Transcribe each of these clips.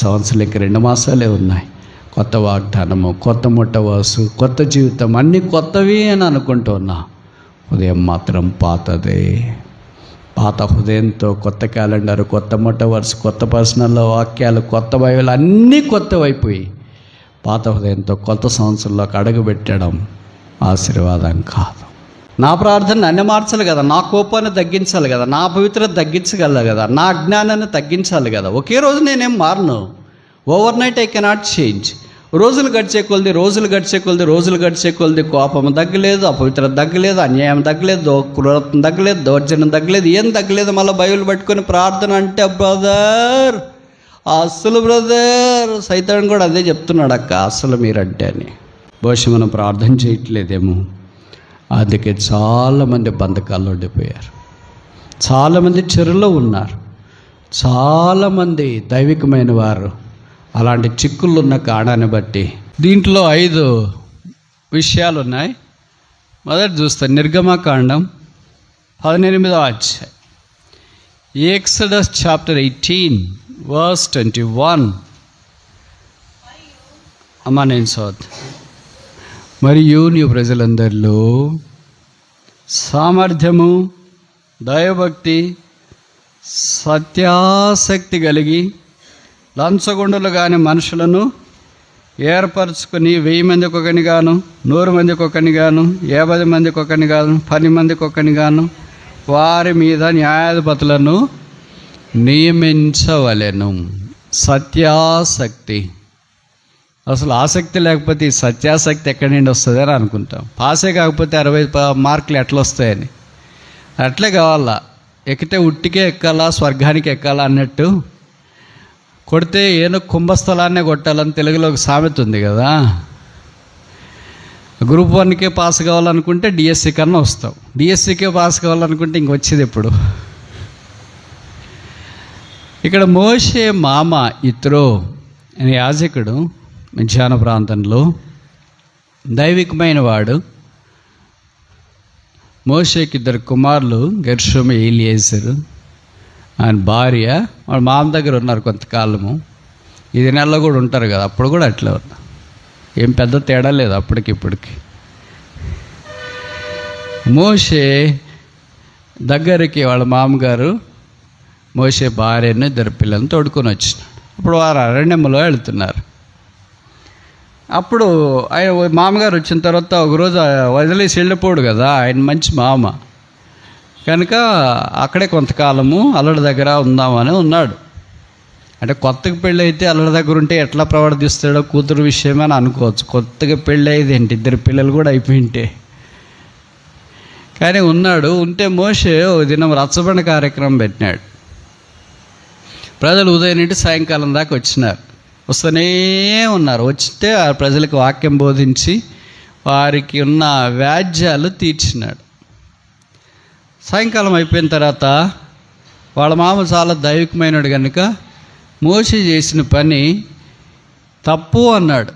సంవత్సరం ఇంక 2 మాసాలే ఉన్నాయి. కొత్త వాగ్దానము, కొత్త ముట్టవాసు, కొత్త జీవితం, అన్నీ కొత్తవి అని అనుకుంటూ ఉన్నా. ఉదయం మాత్రం పాతదే. పాత హృదయంతో కొత్త క్యాలెండర్, కొత్త ముట్టవరుస, కొత్త పర్సనల్లో వాక్యాలు, కొత్త బైబిల్ అన్నీ కొత్తవైపోయి పాత హృదయంతో కొత్త సంవత్సరంలోకి అడుగు పెట్టడం ఆశీర్వాదం కాదు. నా ప్రార్థన నన్ను మార్చాలి కదా, నా కోపాన్ని తగ్గించాలి కదా, నా పవిత్రత తగ్గించగలదు కదా, నా అజ్ఞానాన్ని తగ్గించాలి కదా. ఒకే రోజు నేనేం మారను. Overnight I cannot change. రోజులు గడిచే కొలది కోపం తగ్గలేదు, అపవిత్రత తగ్గలేదు, అన్యాయం తగ్గలేదు, క్రూరత్వం తగ్గలేదు, దౌర్జన్యం తగ్గలేదు, ఏం తగ్గలేదు. మళ్ళీ బైబిల్ పట్టుకొని ప్రార్థన అంటే బ్రదర్ సైతాన్ కూడా అదే చెప్తున్నాడు అక్క, అసలు మీరంటే అని. బహుశా మనం ప్రార్థన చేయట్లేదేమో. అందుకే చాలామంది బంధకాల్లో ఉండిపోయారు, చాలామంది చెరులో ఉన్నారు, చాలామంది దైవికమైన వారు అలాంటి చిక్కుళ్ళు ఉన్న కారణాన్ని బట్టి. దీంట్లో 5 విషయాలు ఉన్నాయి. మొదటి చూస్తే నిర్గమకాండం 18వ అధ్యాయం, ఎక్సడస్ చాప్టర్ 18 verse 21. అమ్మా నేను చదువుతా. మరియు నీ ప్రజలందరిలో సామర్థ్యము, దైవభక్తి, సత్యాసక్తి కలిగి లంచగొండలు కాని మనుషులను ఏర్పరచుకొని 1000 మందికి ఒకని గాను, 100 మందికి ఒకని గాను, 50 మందికి ఒకని గాను, 10 మందికి ఒకని గాను వారి మీద న్యాయాధిపతులను నియమించవలెను. సత్యాసక్తి. అసలు ఆసక్తి లేకపోతే ఈ సత్యాసక్తి ఎక్కడి నుండి వస్తుంది అని అనుకుంటాం. పాసే కాకపోతే 60 మార్కులు ఎట్లా వస్తాయని. అట్లే కావాలా, ఎక్కితే ఉట్టికే ఎక్కాలా, స్వర్గానికి ఎక్కాలా అన్నట్టు. కొడితే ఏదో కుంభస్థలాన్నే కొట్టాలని తెలుగులో ఒక సామెత ఉంది కదా. గ్రూప్ 1కే పాస్ కావాలనుకుంటే డిఎస్సి కన్నా వస్తావు, డిఎస్సికే పాస్ కావాలనుకుంటే ఇంకొచ్చేది ఎప్పుడు. ఇక్కడ మోషే మామ ఇత్రో అనే యాజకుడు మధ్యాహ్న ప్రాంతంలో దైవికమైన వాడు. మోషేకి 2 కుమారులు, గెర్షోము, ఎలియేజరు. ఆయన భార్య వాళ్ళ మామ దగ్గర ఉన్నారు కొంతకాలము. ఇది నెలలో కూడా ఉంటారు కదా, అప్పుడు కూడా అట్లా ఉన్నా. ఏం పెద్ద తేడా లేదు అప్పటికి ఇప్పటికి. మోషే దగ్గరికి వాళ్ళ మామగారు మోషే భార్యను 2 పిల్లలను తోడుకొని వచ్చినాడు. అప్పుడు వారు అరణ్యంలో వెళుతున్నారు. అప్పుడు ఆయన మామగారు వచ్చిన తర్వాత ఒకరోజు వదిలేసి వెళ్ళిపోడు కదా, ఆయన మంచి మామ కనుక అక్కడే కొంతకాలము అల్లుడి దగ్గర ఉందామని ఉన్నాడు. అంటే కొత్తగా పెళ్ళి అయితే అల్లుడి దగ్గర ఉంటే ఎట్లా ప్రవర్తిస్తాడో కూతురు విషయమని అనుకోవచ్చు. కొత్తగా పెళ్ళి అయ్యేది ఏంటి, 2 పిల్లలు కూడా అయిపోయింటే. కానీ ఉన్నాడు. ఉంటే మోషే ఒక దినం రచ్చబండ కార్యక్రమం పెట్టినాడు. ప్రజలు ఉదయం నుండి సాయంకాలం దాకా వస్తూనే ఉన్నారు. వచ్చితే ఆ ప్రజలకు వాక్యం బోధించి వారికి ఉన్న వ్యాజ్యాలు తీర్చినాడు. సాయంకాలం అయిపోయిన తర్వాత వాళ్ళ మామ చాలా దైవికమైనడు కనుక మోషే చేసిన పని తప్పు అన్నాడు.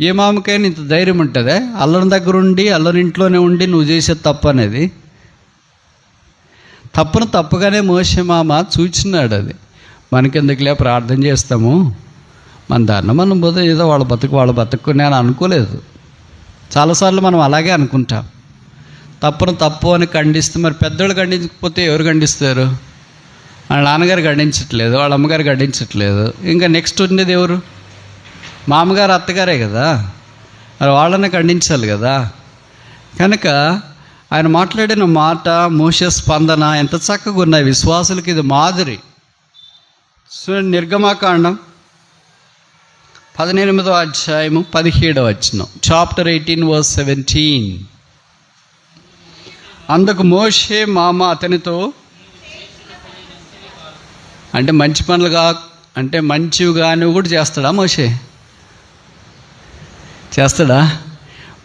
ఏ మామకైనా ఇంత ధైర్యం ఉంటుందే, అల్లుని దగ్గర ఉండి అల్లుని ఇంట్లోనే ఉండి నువ్వు చేసే తప్పు అనేది. తప్పును తప్పుగానే మోషే మామ చూచినాడు. అది మనకెందుకులే, ప్రార్థన చేస్తాము, మన దాన్ని మనం పోతే ఏదో వాళ్ళ బతుకునే అని అనుకోలేదు. చాలాసార్లు మనం అలాగే అనుకుంటాం. తప్పును తప్పు అని ఖండిస్తే, మరి పెద్దోళ్ళు ఖండించకపోతే ఎవరు ఖండిస్తారు? వాళ్ళ నాన్నగారు ఖండించట్లేదు, వాళ్ళ అమ్మగారు ఖండించట్లేదు, ఇంకా నెక్స్ట్ ఉండేది ఎవరు? మామగారు అత్తగారే కదా, మరి వాళ్ళనే ఖండించాలి కదా. కనుక ఆయన మాట్లాడిన మాట, మోషే స్పందన ఎంత చక్కగా ఉన్నాయి. విశ్వాసులకి ఇది మాదిరి. నిర్గమకాండం 18వ అధ్యాయము 17వ వచనం, చాప్టర్ 18 verse 17. అందుకు మోషే మామ అతనితో, అంటే మంచి పనులుగా, అంటే మంచివిగా నువ్వు కూడా చేస్తాడా? మోషే చేస్తాడా?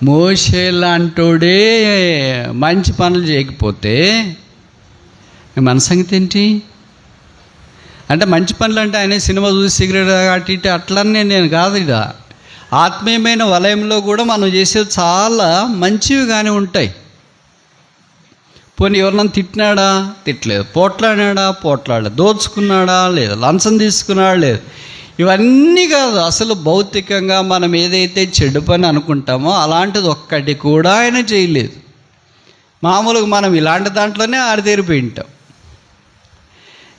మోషే లాంటోడే మంచి పనులు చేయకపోతే మన సంగతి ఏంటి? అంటే మంచి పనులు అంటే ఆయన సినిమా చూసి సిగరెట్ అటు ఇటు అట్లనే నేను కాదు. ఇక ఆత్మీయమైన వలయంలో కూడా మనం చేసేది చాలా మంచివి కానీ ఉంటాయి. పోనీ ఎవరినైనా తిట్టినాడా? తిట్టలేదు. పోట్లాడాడా? పోట్లాడలేదు. దోచుకున్నాడా? లేదు. లంచం తీసుకున్నాడా? లేదు. ఇవన్నీ కాదు, అసలు భౌతికంగా మనం ఏదైతే చెడు పని అనుకుంటామో అలాంటిది ఒక్కటి కూడా ఆయన చేయలేదు. మామూలుగా మనం ఇలాంటి దాంట్లోనే ఆరితేరిపోయి ఉంటాం.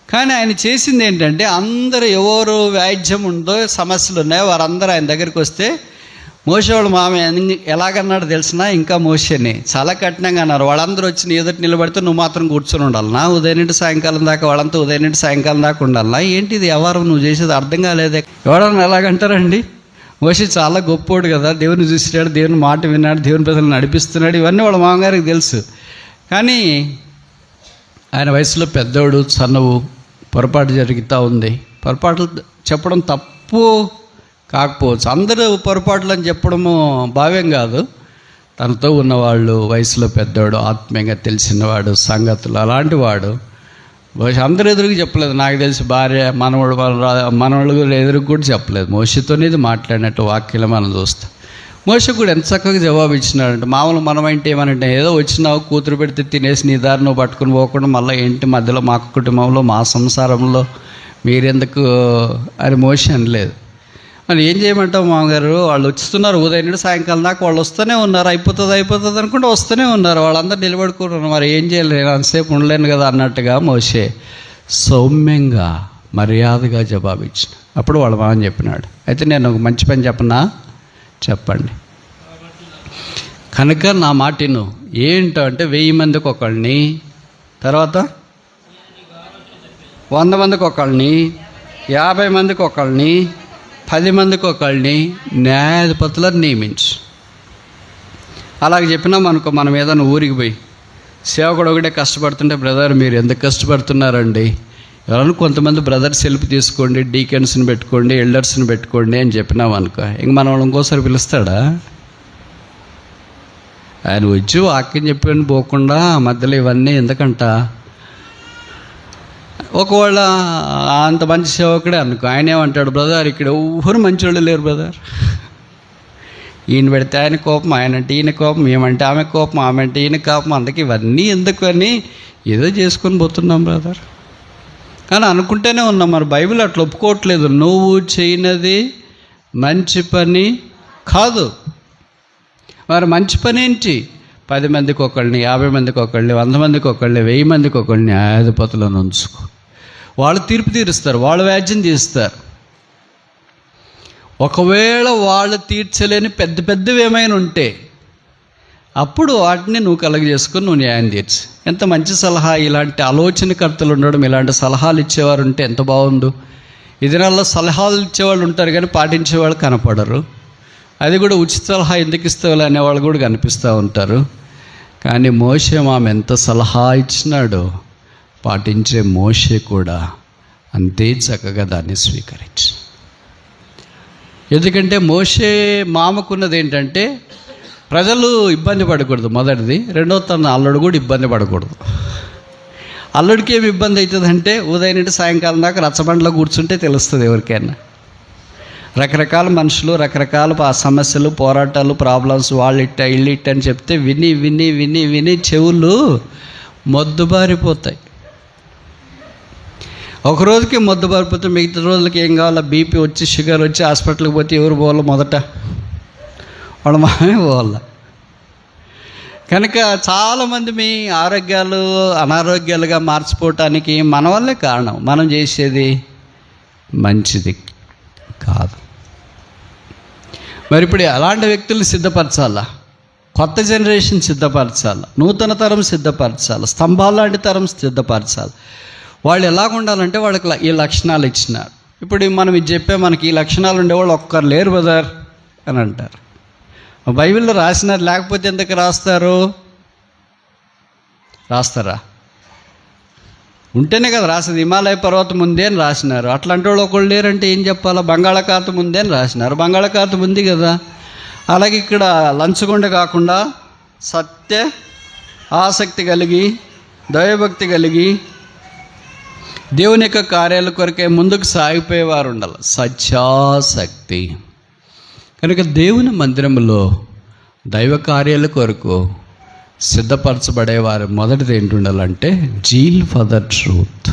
కానీ ఆయన చేసింది ఏంటంటే, అందరూ ఎవరు వ్యాజ్యం ఉందో, సమస్యలు ఉన్నాయో వారందరూ ఆయన దగ్గరికి వస్తే, మోషే వాళ్ళు ఎలాగన్నాడు తెలిసినా, ఇంకా మోషేని చాలా కఠినంగా అన్నారు. వాళ్ళందరూ వచ్చి నీ ఎదుటి నిలబడితే నువ్వు మాత్రం కూర్చొని ఉండాలన్నా, ఉదయం నుండి సాయంకాలం దాకా వాళ్ళంతా ఉదయం నుండి సాయంకాలం దాకా ఉండాలన్నా, ఏంటిది వ్యవహారం నువ్వు చేసేది అర్థం కాలేదే. ఎవడన్నా ఎలాగంటారండి? మోషే చాలా గొప్పోడు కదా, దేవుని చూసినాడు, దేవుని మాట విన్నాడు, దేవుని ప్రజలను నడిపిస్తున్నాడు, ఇవన్నీ వాళ్ళ మామగారికి తెలుసు. కానీ ఆయన వయసులో పెద్దోడు, చనువు, పొరపాటు జరుగుతూ ఉంది. పొరపాట్లు చెప్పడం తప్పు కాకపోవచ్చు, అందరూ పొరపాట్లు అని చెప్పడము భావ్యం కాదు. తనతో ఉన్నవాళ్ళు, వయసులో పెద్దవాడు, ఆత్మీయంగా తెలిసినవాడు, సంగతులు అలాంటి వాడు అందరూ ఎదురుకు చెప్పలేదు. నాకు తెలిసి భార్య, మనవాళ్ళు ఎదురుకు కూడా చెప్పలేదు. మోషేతోనే ఇది మాట్లాడినట్టు వాక్యాలు మనం చూస్తాం. మోషే కూడా ఎంత చక్కగా జవాబు ఇచ్చినాడంటే, మామూలు మనమంటే ఏమనంటే, ఏదో వచ్చినావు కూతురు పెడితే తినేసి నీ దారి నువ్వు పట్టుకుని పోకుండా మళ్ళీ ఏంటి మధ్యలో మా కుటుంబంలో మా సంసారంలో మీరెందుకు అని మోషే అనలేదు. మరి ఏం చేయమంటావు మామగారు, వాళ్ళు వస్తున్నారు ఉదయం నుండి సాయంకాలం దాకా, వాళ్ళు వస్తూనే ఉన్నారు, అయిపోతుంది అనుకుంటే వస్తూనే ఉన్నారు, వాళ్ళందరూ నిలబడుకున్నారు, మరి ఏం చేయలేదు, నేను అంతసేపు ఉండలేను కదా అన్నట్టుగా మోషే సౌమ్యంగా మర్యాదగా జవాబిచ్చిన. అప్పుడు వాళ్ళ మామ చెప్పినాడు, అయితే నేను ఒక మంచి పని చెప్పనా, చెప్పండి. కనుక నా మాటను ఏంటో అంటే 1000 మందికి ఒకళ్ళని, తర్వాత 100 మందికి ఒకళ్ళని, 50 మందికి ఒకళ్ళని, 10 మందికి ఒకళ్ళని న్యాయాధిపతులను నియమించు. అలాగే చెప్పినాం అనుకో, మనం ఏదైనా ఊరికి పోయి సేవకుడు ఒకటే కష్టపడుతుంటే, బ్రదర్ మీరు ఎందుకు కష్టపడుతున్నారండి, ఎవరైనా కొంతమంది బ్రదర్స్ హెల్ప్ తీసుకోండి, డీకెన్స్ని పెట్టుకోండి, ఎల్డర్స్ని పెట్టుకోండి అని చెప్పినాం అనుకో, ఇంక మనం ఇంకోసారి పిలుస్తాడా? ఆయన వచ్చి వాక్యం చెప్పని పోకుండా మధ్యలో ఇవన్నీ ఎందుకంట. ఒకవేళ అంత మంచి సేవకుడే అనుకో, ఆయన ఏమంటాడు, బ్రదర్ ఇక్కడ ఎవరు మంచి వాళ్ళు లేరు బ్రదర్, ఈయన పెడితే ఆయన కోపం, ఆయన అంటే ఈయన కోపం, ఏమంటే ఆమె కోపం, ఆమె అంటే ఈయన కోపం, అందుకే ఇవన్నీ ఎందుకు అని ఏదో చేసుకొని పోతున్నాం బ్రదర్ కానీ అనుకుంటూనే ఉన్నాం. మరి బైబిల్ అట్లా ఒప్పుకోవట్లేదు. నువ్వు చేయనది మంచి పని కాదు. మరి మంచి పని ఏంటి? 10 మందికి ఒకళ్ళని, 50 మందికి ఒకళ్ళని, 100 మందికి ఒకళ్ళని, 1000 మందికి ఒకళ్ళని న్యాయాధిపతులను ఉంచుకో. వాళ్ళు తీర్పు తీరుస్తారు, వాళ్ళు వ్యాజ్యం తీస్తారు. ఒకవేళ వాళ్ళు తీర్చలేని పెద్దవి ఏమైనా ఉంటే అప్పుడు వాటిని నువ్వు కలగజేసుకొని నువ్వు న్యాయం తీర్చు. ఎంత మంచి సలహా! ఇలాంటి ఆలోచనకర్తలు ఉండడం, ఇలాంటి సలహాలు ఇచ్చేవారు ఉంటే ఎంత బాగుండు. ఈ దినాల్లో సలహాలు ఇచ్చేవాళ్ళు ఉంటారు కానీ పాటించేవాళ్ళు కనపడరు. అది కూడా ఉచిత సలహా ఎందుకు ఇస్తావులే అనేవాళ్ళు కూడా కనిపిస్తూ ఉంటారు. కానీ మోషే మామ ఎంత సలహా ఇచ్చినాడో పాటించే మోషే కూడా అంతే చక్కగా దాన్ని స్వీకరించు. ఎందుకంటే మోషే మామకున్నది ఏంటంటే, ప్రజలు ఇబ్బంది పడకూడదు మొదటిది, రెండవ తన అల్లుడు కూడా ఇబ్బంది పడకూడదు. అల్లుడికి ఏమి ఇబ్బంది అవుతుందంటే, ఉదయం నుండి సాయంకాలం దాకా రచ్చబండలో కూర్చుంటే తెలుస్తుంది ఎవరికైనా. రకరకాల మనుషులు, రకరకాల సమస్యలు, పోరాటాలు, ప్రాబ్లమ్స్, వాళ్ళు ఇట్ట ఇల్లు ఇట్ట అని చెప్తే విని విని విని విని చెవులు మొద్దుబారిపోతాయి. ఒక రోజుకి మొద్దుబారిపోతే మిగతా రోజులకి ఏం కావాలో బీపీ వచ్చి, షుగర్ వచ్చి హాస్పిటల్కి పోతే ఎవరు పోవాలో? మొదట వాళ్ళ మామే పోవాల. కనుక చాలామంది మీ ఆరోగ్యాలు అనారోగ్యాలుగా మార్చిపోవటానికి మన వల్లే కారణం. మనం చేసేది మంచిది కాదు. మరి ఇప్పుడు అలాంటి వ్యక్తులను సిద్ధపరచాలా? కొత్త జనరేషన్ సిద్ధపరచాలి, నూతన తరం సిద్ధపరచాలి, స్తంభాలు లాంటి తరం సిద్ధపరచాలి. వాళ్ళు ఎలాగ ఉండాలంటే వాళ్ళకి ఈ లక్షణాలు ఇచ్చినారు. ఇప్పుడు మనం ఇది చెప్పే మనకి ఈ లక్షణాలు ఉండేవాళ్ళు ఒక్కరు లేరు బ్రదర్ అని అంటారు. బైబిల్లో రాసినారు, లేకపోతే ఎందుకు రాస్తారు? రాస్తారా? ఉంటేనే కదా రాసేది. హిమాలయ పర్వతం ఉంది అని రాసినారు. అట్లాంటి వాళ్ళు ఒకళ్ళు లేరంటే ఏం చెప్పాలా? బంగాళాఖాతం ఉంది అని రాసినారు. బంగాళాఖాతం ఉంది కదా. అలాగే ఇక్కడ లంచగొండ కాకుండా సత్య ఆసక్తి కలిగి, దైవభక్తి కలిగి, దేవుని యొక్క కార్యాల కొరకే ముందుకు సాగిపోయేవారు ఉండాలి. సత్యాసక్తి. కనుక దేవుని మందిరంలో దైవ కార్యాల కొరకు సిద్ధపరచబడేవారు మొదటిది ఏంటి ఉండాలంటే జీల్ ఫర్ ద ట్రూత్.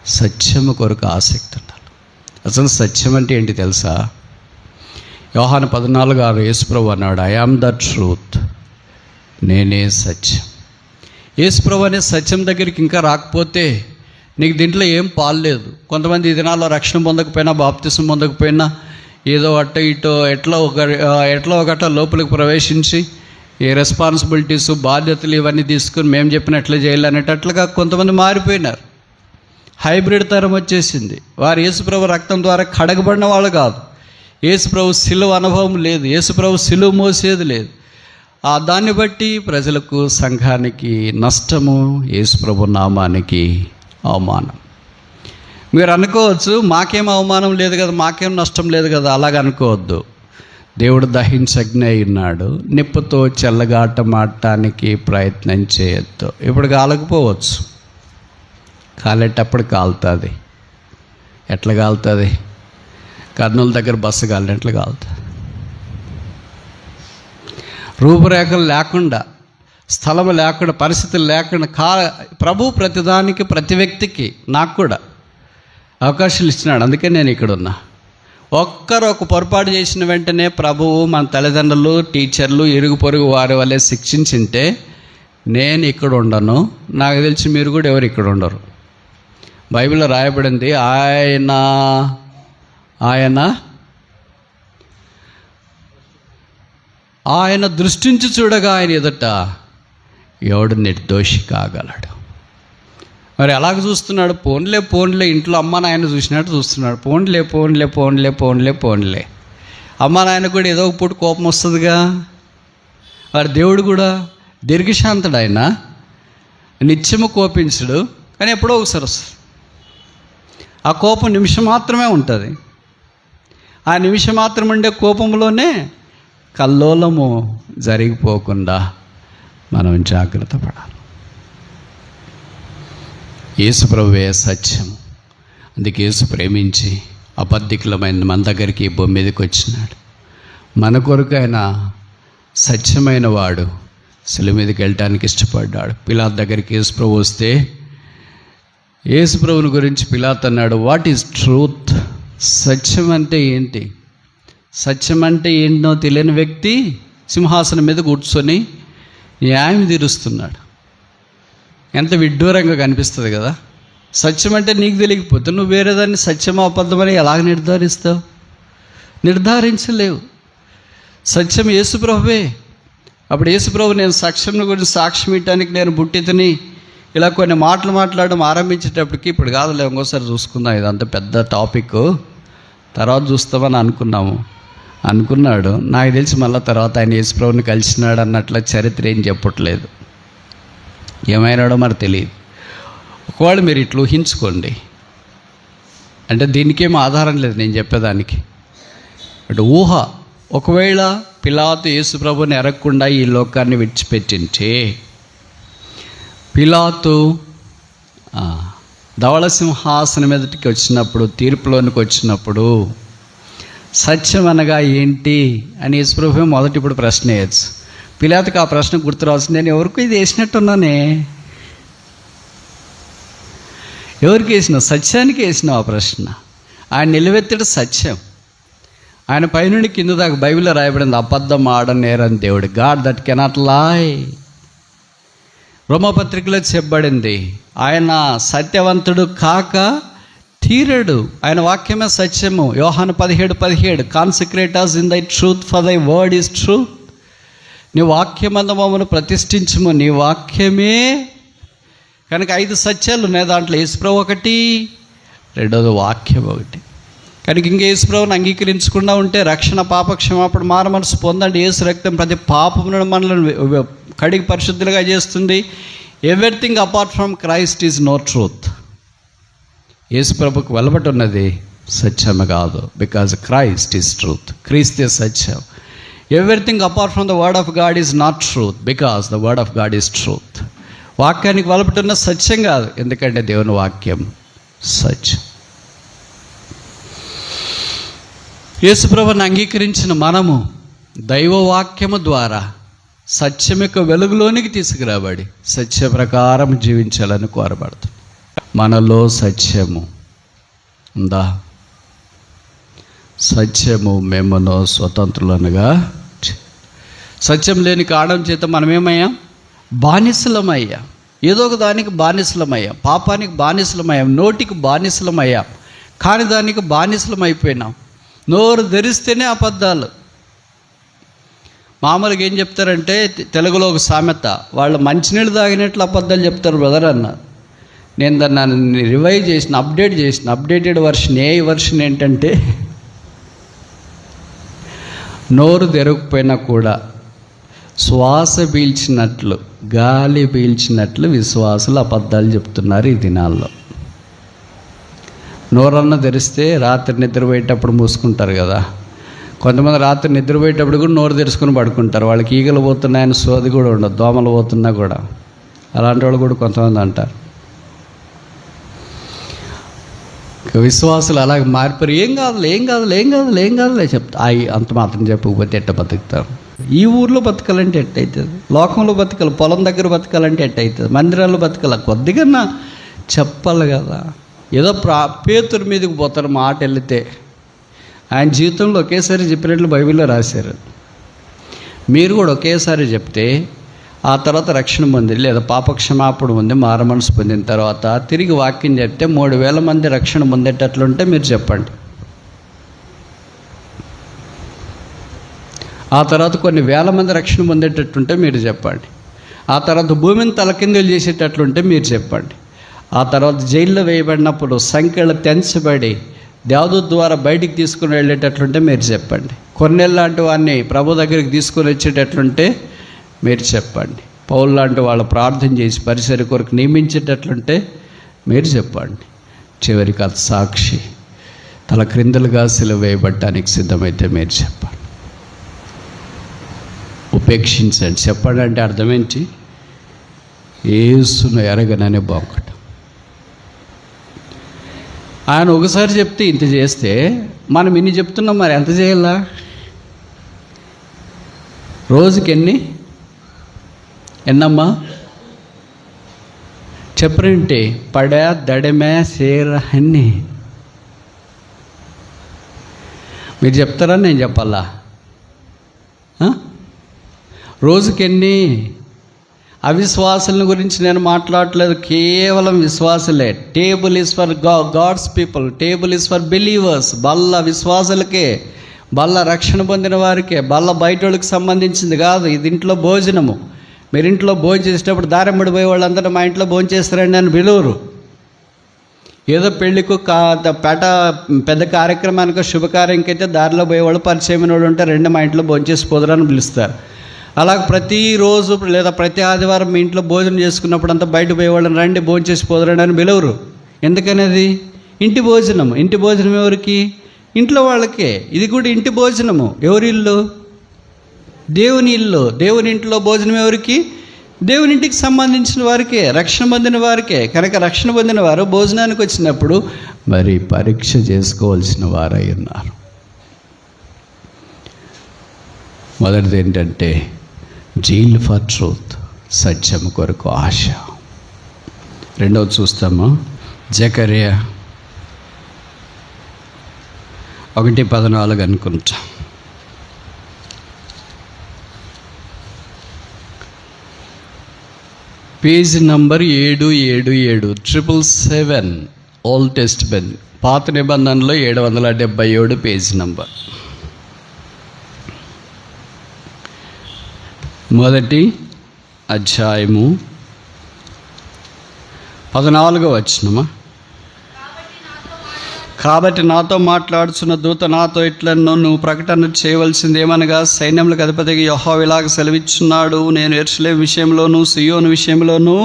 సత్యము కొరకు ఆసక్తి ఉండాలి. అసలు సత్యం అంటే ఏంటి తెలుసా? యోహాను 14:6 యేసుప్రభు అన్నాడు, ఐ యామ్ ద ట్రూత్, నేనే సత్యం. యేసుప్రభు అనే సత్యం దగ్గరికి ఇంకా రాకపోతే నీకు దీంట్లో ఏం పాల్లేదు. కొంతమంది ఈ దినాల్లో రక్షణ పొందకపోయినా, బాప్తిసం పొందకపోయినా, ఏదో అట్ట ఇటో ఎట్లా ఒకట లోపలికి ప్రవేశించి ఈ రెస్పాన్సిబిలిటీస్, బాధ్యతలు ఇవన్నీ తీసుకుని మేము చెప్పినట్లు చేయాలి అనేటట్లుగా కొంతమంది మారిపోయినారు. హైబ్రిడ్ తరం వచ్చేసింది. వారు యేసుప్రభు రక్తం ద్వారా కడగబడిన వాళ్ళు కాదు. యేసుప్రభు సిలువ అనుభవం లేదు, యేసుప్రభు సిలువ మోసేది లేదు. దాన్ని బట్టి ప్రజలకు, సంఘానికి నష్టము, యేసుప్రభు నామానికి అవమానం. మీరు అనుకోవచ్చు, మాకేం అవమానం లేదు కదా, మాకేం నష్టం లేదు కదా. అలాగ అనుకోవద్దు. దేవుడు దహించజ్ఞ ఉన్నాడు. నిప్పుతో చెల్లగాటమాడటానికి ప్రయత్నం చేయొద్దు. ఇప్పుడు కాలకపోవచ్చు, కాలేటప్పుడు కాలుతుంది. ఎట్లా కాలుతుంది? కర్నూలు దగ్గర బస్సు కాలినట్లు కాలుతుంది. రూపురేఖలు లేకుండా, స్థలం లేకుండా, పరిస్థితులు లేకుండా ప్రభు ప్రతిదానికి, ప్రతి వ్యక్తికి, నాకు కూడా అవకాశాలు ఇచ్చినాడు. అందుకే నేను ఇక్కడ ఉన్నా. ఒక్కరు ఒక పొరపాటు చేసిన వెంటనే ప్రభువు మన తల్లిదండ్రులు, టీచర్లు, ఇరుగు పొరుగు వారి వల్లే శిక్షించింటే నేను ఇక్కడ ఉండను. నాకు తెలిసి మీరు కూడా ఎవరు ఇక్కడ ఉండరు. బైబిల్లో రాయబడింది, ఆయన దృష్టించి చూడగా ఆయన ఎదుట ఎవడు నిర్దోషి కాగలడు. మరి ఎలాగ చూస్తున్నాడు? పోన్లే ఇంట్లో అమ్మ నాయన చూసినట్టు చూస్తున్నాడు. పోన్లే అమ్మ నాయన కూడా ఏదో ఒక పూట కోపం వస్తుందిగా. వారి దేవుడు కూడా దీర్ఘశాంతుడు. ఆయన నిత్యము కోపించడు, కానీ ఎప్పుడో ఒకసారి వస్తుంది. ఆ కోపం నిమిషం మాత్రమే ఉంటుంది. ఆ నిమిషం మాత్రం ఉండే కోపంలోనే కల్లోలము జరిగిపోకుండా మనం జాగ్రత్త పడాలి. యేసు ప్రభువే సత్యం. అందుకే యేసు ప్రేమించి అబద్ధికులమైన మన దగ్గరికి ఈ భూమి మీదకి వచ్చినాడు. మన కొరకు ఆయన సత్యమైన వాడు శిలువ మీదకి వెళ్ళటానికి ఇష్టపడ్డాడు. పిలాతు దగ్గరికి యేసు ప్రభు వస్తే యేసు ప్రభుని గురించి పిలాతు అన్నాడు, వాట్ ఈజ్ ట్రూత్? సత్యం అంటే ఏంటి? సత్యం అంటే ఏంటో తెలియని వ్యక్తి సింహాసనం మీద కూర్చొని న్యాయం తీరుస్తున్నాడు. ఎంత విడ్డూరంగా కనిపిస్తుంది కదా. సత్యం అంటే నీకు తెలియకపోతే నువ్వు వేరేదాన్ని సత్యమో అబద్ధమని ఎలాగ నిర్ధారిస్తావు? నిర్ధారించలేవు. సత్యం యేసుప్రభువే. అప్పుడు యేసుప్రభు నేను సత్యం గురించి సాక్ష్యం ఇవ్వటానికి నేను పుట్టితని ఇలా కొన్ని మాటలు మాట్లాడడం ఆరంభించేటప్పటికి, ఇప్పుడు కాదులే ఇంకోసారి చూసుకుందాం, ఇదంతా పెద్ద టాపిక్, తర్వాత చూస్తామని అనుకున్నాడు. నాకు తెలిసి మళ్ళీ తర్వాత ఆయన యేసుప్రభుని కలిసినాడు అన్నట్ల చరిత్ర ఏం చెప్పట్లేదు. ఏమైనాడో మరి తెలియదు. ఒకవేళ మీరు ఇట్లా ఊహించుకోండి, అంటే దీనికేం ఆధారం లేదు నేను చెప్పేదానికి, అంటే ఊహ. ఒకవేళ పిలాతు యేసుప్రభుని ఎరగకుండా ఈ లోకాన్ని విడిచిపెట్టింటే, పిలాతు ధవళ సింహాసనం మీదకి వచ్చినప్పుడు, తీర్పులోనికి వచ్చినప్పుడు సత్యం అనగా ఏంటి అని యేసుప్రభు మొదటి ఇప్పుడు ప్రశ్న వేయచ్చు. పిలాతుకి ఆ ప్రశ్న గుర్తు రావాల్సింది, నేను ఎవరికి ఇది వేసినట్టున్నానే, ఎవరికి వేసినావు? సత్యానికి వేసినావు ఆ ప్రశ్న. ఆయన నిలవెత్తడు సత్యం. ఆయన పైనుండి కింద దాకా బైబిల్లో రాయబడింది, అబద్ధం ఆడనేరని దేవుడు, గాడ్ దట్ కెనాట్ లాయ్. రోమపత్రికలో చెప్పబడింది, ఆయన సత్యవంతుడు కాక తీరడు, ఆయన వాక్యమే సత్యము. యోహాను 17:17 consecrate us in thy truth for దై వర్డ్ ఈజ్ ట్రూత్. నీ వాక్యమందు మమ్మల్ని ప్రతిష్ఠించము, నీ వాక్యమే. కనుక 5 సత్యాలు ఉన్నాయి దాంట్లో. యేసుప్రభు ఒకటి, రెండోది వాక్యం ఒకటి. కనుక ఇంకా యేసుప్రభుని అంగీకరించకుండా ఉంటే రక్షణ, పాప క్షమాపణ, మారు మనసు పొందండి. యేసు రక్తం ప్రతి పాపమును మనల్ని కడిగి పరిశుద్ధులుగా చేస్తుంది. Everything apart from Christ is no truth. యేసుప్రభుకు వెలబడి ఉన్నది సత్యము కాదు, బికాజ్ క్రైస్ట్ ఈజ్ ట్రూత్. క్రీస్తే సత్యం. Everything apart from the word of God is not truth, because the word of God is truth. వాక్యానికి వెలబడి ఉన్న సత్యం కాదు, ఎందుకంటే దేవుని వాక్యం సత్యం. యేసుప్రభుని అంగీకరించిన మనము దైవవాక్యము ద్వారా సత్యం యొక్క వెలుగులోనికి తీసుకురాబడి సత్య ప్రకారం జీవించాలని కోరబడుతుంది. మనలో సత్యము ఉందా? సత్యము మేమను స్వతంత్రులనుగా. సత్యం లేని కారణం చేత మనమేమయ్యాం? బానిసలమయ్యాం. ఏదో ఒక దానికి బానిసలమయ్యాం. పాపానికి బానిసలమయ్యాం, నోటికి బానిసలమయ్యాం, కాని దానికి బానిసలమైపోయినాం. నోరు ధరిస్తేనే అబద్ధాలు. మామూలుగా ఏం చెప్తారంటే, తెలుగులో ఒక సామెత, వాళ్ళు మంచినీళ్ళు తాగినట్లు అబద్ధాలు చెప్తారు బ్రదర్ అన్నారు. నేను దాన్ని రివైజ్ చేసిన, అప్డేటెడ్ వర్షన్. ఏ వర్షన్ ఏంటంటే, నోరు తెరవకపోయినా కూడా శ్వాస పీల్చినట్లు, గాలి పీల్చినట్లు విశ్వాసులు అబద్ధాలు చెప్తున్నారు ఈ దినాల్లో. నోరన్న తెరిస్తే రాత్రి నిద్రపోయేటప్పుడు మూసుకుంటారు కదా. కొంతమంది రాత్రి నిద్రపోయేటప్పుడు కూడా నోరు తెరుచుకొని పడుకుంటారు. వాళ్ళకి ఈగలు పోతున్నాయని సోది కూడా ఉండదు, దోమలు పోతున్నా కూడా. అలాంటి వాళ్ళు కూడా కొంతమంది అంటారు. విశ్వాసులు అలాగే మారిపోయి ఏం కాదులే చెప్తా. అంత మాత్రం చెప్పకపోతే ఎట్ట బతుకుతారు? ఈ ఊర్లో బతకాలంటే ఎట్టయితుంది? లోకంలో బతకాలి, పొలం దగ్గర బతకాలంటే ఎట్టయితుంది? మందిరాల్లో బతకాలి, కొద్దిగా చెప్పాలి కదా. ఏదో పేతురు మీదకి పోతారు మాట వెళితే. ఆయన జీవితంలో ఒకేసారి చెప్పినట్లు బైబిల్లో రాశారు. మీరు కూడా ఒకేసారి చెప్తే ఆ తర్వాత రక్షణ పొంది, లేదా పాపక్షమాపణ పొంది మారు మనసు పొందిన తర్వాత తిరిగి వాక్యం చెప్తే 3000 మంది రక్షణ పొందేటట్లుంటే మీరు చెప్పండి. ఆ తర్వాత కొన్ని వేల మంది రక్షణ పొందేటట్టుంటే మీరు చెప్పండి. ఆ తర్వాత భూమిని తలకిందులు చేసేటట్లుంటే మీరు చెప్పండి. ఆ తర్వాత జైల్లో వేయబడినప్పుడు సంఖ్యలు తెంచబడి దేవదూత ద్వారా బయటికి తీసుకుని వెళ్ళేటట్లుంటే మీరు చెప్పండి. కొన్నేళ్ళ లాంటి వాడిని ప్రభు దగ్గరికి తీసుకొని వచ్చేటట్లుంటే మీరు చెప్పండి. పౌలు లాంటి వాళ్ళు ప్రార్థన చేసి పరిసర కొరకు నియమించేటట్లుంటే మీరు చెప్పండి. చివరికి అది సాక్షి తల క్రిందలుగా సిలువ వేయబడటానికి సిద్ధమైతే మీరు చెప్పండి. ఉపేక్షించండి. చెప్పండి అంటే అర్థమేంటి? యేసును ఎరగననే బాగుంట. ఆయన ఒకసారి చెప్తే ఇంత చేస్తే మనం ఇన్ని చెప్తున్నాం, మరి ఎంత చేయాలా? రోజుకి ఎన్నమ్మా చెప్పరేంటి? పడా దడమే సేర అన్నీ మీరు చెప్తారా, నేను చెప్పాలా? రోజుకెన్ని? అవిశ్వాసుల గురించి నేను మాట్లాడట్లేదు, కేవలం విశ్వాసులే. Table is for God's people, table is for believers. బల్ల విశ్వాసులకే, బల్ల రక్షణ పొందిన వారికే, బల్ల బయట వాళ్ళకి సంబంధించింది కాదు. ఇది ఇంట్లో భోజనము. మీరు ఇంట్లో భోజనం చేసేటప్పుడు దారెంబడి పోయే వాళ్ళందరూ మా ఇంట్లో భోజనం చేస్తారండి అని పిలువరు. ఏదో పెళ్ళికు పెద్ద కార్యక్రమానికి, శుభకార్యంకి అయితే దారిలో పోయేవాళ్ళు, పరిచయమైన వాడు ఉంటే రెండు మా ఇంట్లో భోజనం చేసి పోదురని పిలుస్తారు. అలాగ ప్రతిరోజు లేదా ప్రతి ఆదివారం మీ ఇంట్లో భోజనం చేసుకున్నప్పుడు అంతా బయట పోయేవాళ్ళని రండి భోజనం చేసి పోదురండి అని పిలవరు. ఎందుకనేది ఇంటి భోజనం. ఇంటి భోజనం ఎవరికి? ఇంట్లో వాళ్ళకే. ఇది కూడా ఇంటి భోజనము. ఎవరి ఇల్లు? దేవుని ఇల్లు. దేవుని ఇంట్లో భోజనం ఎవరికి? దేవుని ఇంటికి సంబంధించిన వారికే, రక్షణ పొందిన వారికే. కనుక రక్షణ పొందిన వారు భోజనానికి వచ్చినప్పుడు మరి పరీక్ష చేసుకోవాల్సిన వారై ఉన్నారు. మొదటిది ఏంటంటే జీల్ ఫర్ ట్రూత్, సత్యం కొరకు ఆశ. రెండవది చూస్తాము, జకర్యా 1:14 అనుకుంటా. పేజీ నంబర్ 777, 777 ఓల్డ్ టెస్ట్మెంట్, పాత నిబంధనలో 777 పేజీ నంబర్. మొదటి అధ్యాయము 14వ వచనమా. కాబట్టి నాతో మాట్లాడుచున్న దూత నాతో ఇట్లన్నో, నువ్వు ప్రకటన చేయవలసింది ఏమనగా, సైన్యములకు అధిపతిగా యెహోవా ఇలాగ సెలవిచ్చున్నాడు, నేను యెరూషలేము విషయంలోను సియోను విషయంలోను.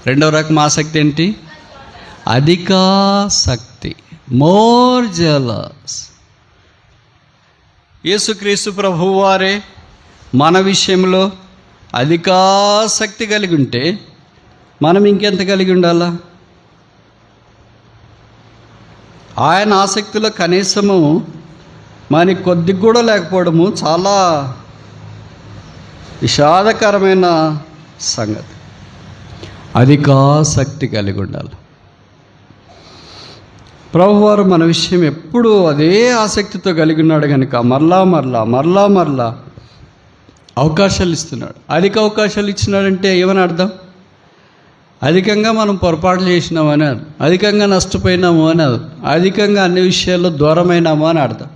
రెండవ రకం ఆసక్తి ఏంటి? అధికాసక్తి, మోర్ జెలస్. యేసుక్రీస్తు ప్రభువారే మన విషయంలో అధికాసక్తి కలిగి ఉంటే మనం ఇంకెంత కలిగి ఉండాలా? ఆయన ఆసక్తిలో కనీసము మనకి కొద్దిగా కూడా లేకపోవడము చాలా విషాదకరమైన సంగతి. అధికాసక్తి కలిగి ఉండాలి. ప్రభువారు మన విషయం ఎప్పుడూ అదే ఆసక్తితో కలిగి ఉన్నాడు కనుక మరలా అవకాశాలు ఇస్తున్నాడు. అధిక అవకాశాలు ఇచ్చినాడంటే ఏమని అర్థం? అధికంగా మనం పొరపాటు చేసినామని అర్థం, అధికంగా నష్టపోయినాము అని అర్థం, అధికంగా అన్ని విషయాల్లో దూరమైనాము అని అర్థం.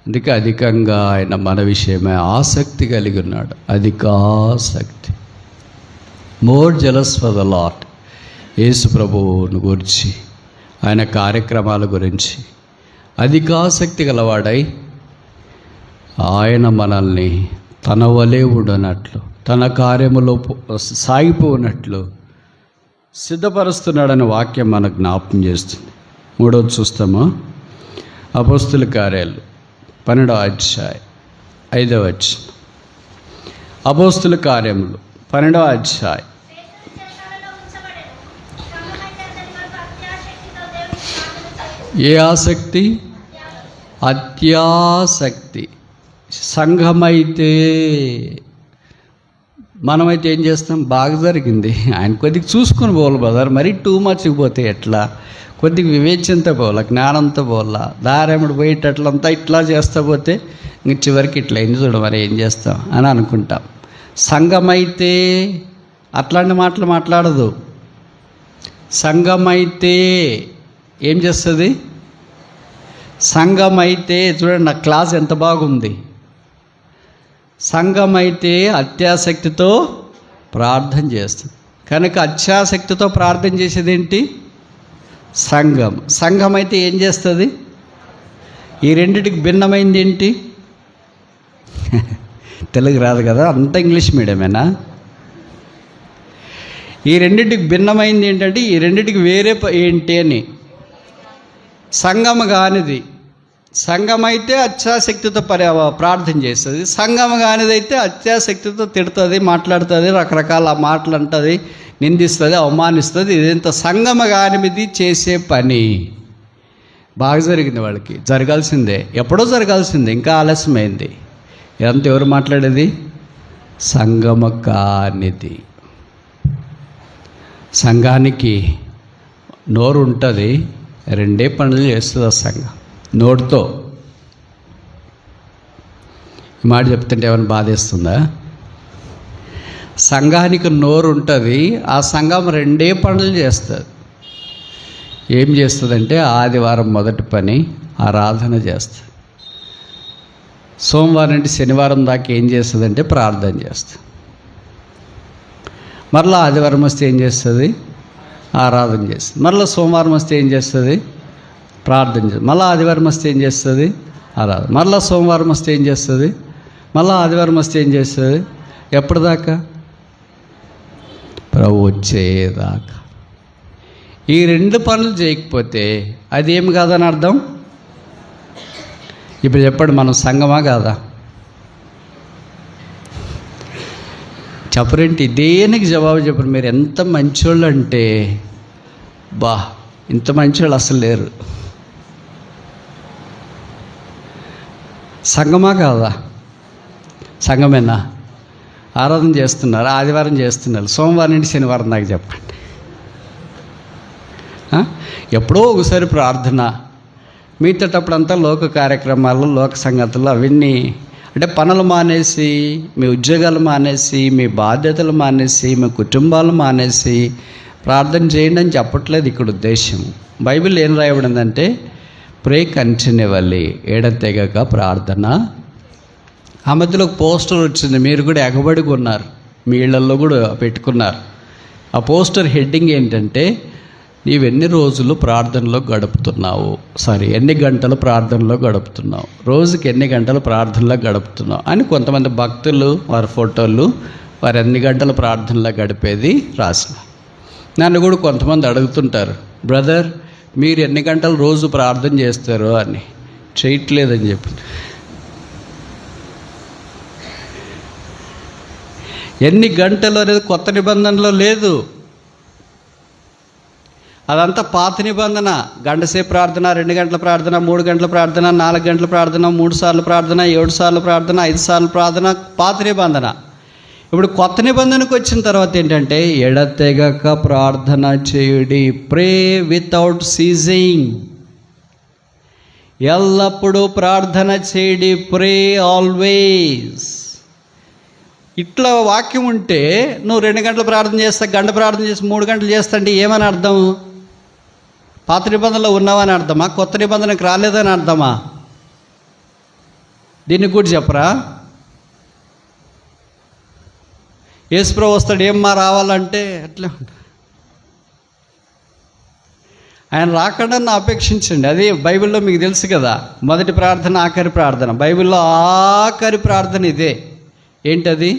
అందుకే అధికంగా ఆయన మన విషయమే ఆసక్తి కలిగి ఉన్నాడు. అధికాసక్తి, more jealous for the Lord. యేసు ప్రభువును గురించి, ఆయన కార్యక్రమాల గురించి అధికాసక్తి గలవాడై ఆయన మనల్ని తన వలె ఉండనట్లు, తన కార్యములో సాగిపోనట్లు సిద్ధపరుస్తున్నాడనే వాక్యం మనకు జ్ఞాపకం చేస్తుంది. మూడవది చూస్తామా? అపోస్తుల కార్యాలు 12వ అధ్యాయం 5వ వచనం. అపోస్తుల కార్యములు 12వ అధ్యాయం. ఏ ఆసక్తి? అత్యాసక్తి. సంఘమైతే మనమైతే ఏం చేస్తాం? బాగా జరిగింది, ఆయన కొద్దిగా చూసుకొని పోవాలి బ్రదర్, మరీ టూ మచ్ పోతే ఎట్లా, కొద్దిగా వివేచనతో పోవాలా, జ్ఞానంతో పోవాలా, దారేముడు పోయేటట్లంతా ఇట్లా చేస్తా పోతే ఇంక చివరికి ఇట్లా అయింది చూడ, మరి ఏం చేస్తాం అని అనుకుంటాం. సంఘమైతే అట్లాంటి మాటలు మాట్లాడదు. సంఘమైతే ఏం చేస్తుంది? సంఘమైతే చూడండి, నా క్లాస్ ఎంత బాగుంది. సంఘమైతే అత్యాసక్తితో ప్రార్థన చేస్తుంది. కనుక అత్యాసక్తితో ప్రార్థన చేసేది ఏంటి? సంఘం. సంఘం అయితే ఏం చేస్తుంది? ఈ రెండిటికి భిన్నమైంది ఏంటి? తెలుగు రాదు కదా, అంత ఇంగ్లీష్ మీడియమేనా? ఈ రెండిటికి భిన్నమైంది ఏంటంటే, ఈ రెండిటికి వేరే ఏంటి అని. సంఘం కానిది, సంఘం అయితే అత్యాసక్తితో ప్రార్థన చేస్తుంది. సంఘం కానిదైతే అత్యాసక్తితో తిడుతుంది, మాట్లాడుతుంది, రకరకాల మాటలు అంటుంది, నిందిస్తుంది, అవమానిస్తుంది. ఇదంతా సంఘం కానిది చేసే పని. బాగా జరిగింది, వాళ్ళకి జరగాల్సిందే, ఎప్పుడో జరగాల్సిందే, ఇంకా ఆలస్యమైంది. ఇదంతా ఎవరు మాట్లాడేది? సంఘం కానిది. సంఘానికి నోరు ఉంటుంది, రెండే పనులు చేస్తుంది ఆ సంఘం నోటితో. ఈ మాట చెప్తుంటే ఏమైనా బాధేస్తుందా? సంఘానికి నోరు ఉంటుంది, ఆ సంఘం రెండే పనులు చేస్తుంది. ఏం చేస్తుందంటే, ఆదివారం మొదటి పని ఆరాధన చేస్తుంది. సోమవారం నుండి శనివారం దాకా ఏం చేస్తుందంటే ప్రార్థన చేస్తుంది. మరలా ఆదివారం వస్తే ఏం చేస్తుంది? ఆరాధన చేస్తుంది. మరలా సోమవారం వస్తే ఏం చేస్తుంది? ప్రార్థన చేస్తుంది. మళ్ళీ ఆదివారం వస్తే ఏం చేస్తుంది? ఆరాధన. మరలా సోమవారం వస్తే ఏం చేస్తుంది? మళ్ళీ ఆదివారం వస్తే ఏం చేస్తుంది? ఎప్పటిదాకా? ప్రభు వచ్చేదాకా. ఈ రెండు పనులు చేయకపోతే అది ఏమి కాదని అర్థం. ఇప్పుడు చెప్పండి, మనం సంఘమా కాదా? చెప్పరేంటి? దేనికి జవాబు చెప్పరు. మీరు ఎంత మంచోళ్ళు అంటే, బా ఇంత మంచోళ్ళు అసలు లేరు. సంఘమా కాదా? సంఘమేనా? ఆరాధన చేస్తున్నారు, ఆదివారం చేస్తున్నారు, సోమవారం నుండి శనివారం దాకా చెప్పండి. ఎప్పుడో ఒకసారి ప్రార్థన, మిగతాటప్పుడంతా లోక కార్యక్రమాలు, లోక సంగతులు అవన్నీ. అంటే పనులు మానేసి, మీ ఉద్యోగాలు మానేసి, మీ బాధ్యతలు మానేసి, మీ కుటుంబాలు మానేసి ప్రార్థన చేయండి అని చెప్పట్లేదు ఇక్కడ ఉద్దేశం. బైబిల్ ఏం రాయబడిందంటే, ప్రే కంటిన్యూవల్లీ, ఎడతెగక ప్రార్థన. ఆ మధ్యలో ఒక పోస్టర్ వచ్చింది, మీరు కూడా ఎగబడి కొన్నారు, మీ ఇళ్లలో కూడా పెట్టుకున్నారు. ఆ పోస్టర్ హెడ్డింగ్ ఏంటంటే, నీవెన్ని రోజులు ప్రార్థనలో గడుపుతున్నావు, ఎన్ని గంటలు ప్రార్థనలో గడుపుతున్నావు, రోజుకి ఎన్ని గంటలు ప్రార్థనలో గడుపుతున్నావు అని కొంతమంది భక్తులు వారి ఫోటోలు, వారు ఎన్ని గంటలు ప్రార్థనలో గడిపేది రాసిన. నన్ను కూడా కొంతమంది అడుగుతుంటారు, బ్రదర్ మీరు ఎన్ని గంటలు రోజు ప్రార్థన చేస్తారు అని. చేయట్లేదని చెప్పి, ఎన్ని గంటలు అనేది కొత్త నిబంధనలో లేదు, అదంతా పాత నిబంధన. గంటసేపు ప్రార్థన, 2 గంటల ప్రార్థన, 3 గంటల ప్రార్థన, 4 గంటల ప్రార్థన, 3 సార్లు ప్రార్థన, 7 సార్లు ప్రార్థన, 5 సార్లు ప్రార్థన, పాత నిబంధన. ఇప్పుడు కొత్త నిబంధనకు వచ్చిన తర్వాత ఏంటంటే, ఎడతెగక ప్రార్థన చేయుడి, ప్రే వితౌట్ సీజింగ్. ఎల్లప్పుడూ ప్రార్థన చేయడి, ప్రే ఆల్వేస్. ఇట్లా వాక్యం ఉంటే నువ్వు 2 గంటలు ప్రార్థన చేస్తా, గంట ప్రార్థన చేసి 3 గంటలు చేస్తా అంటే ఏమని అర్థం? పాత నిబంధనలో ఉన్నావని అర్థమా? కొత్త నిబంధనకు రాలేదని అర్థమా? దీనికి కూడా చెప్పరా? యేసుప్రభు వస్తాడు, ఏమ్మా రావాలంటే అట్లా ఆయన రాకుండా అపేక్షించండి. అది బైబిల్లో మీకు తెలుసు కదా, మొదటి ప్రార్థన ఆఖరి ప్రార్థన. బైబిల్లో ఆఖరి ప్రార్థన ఇదే. ఏంటది?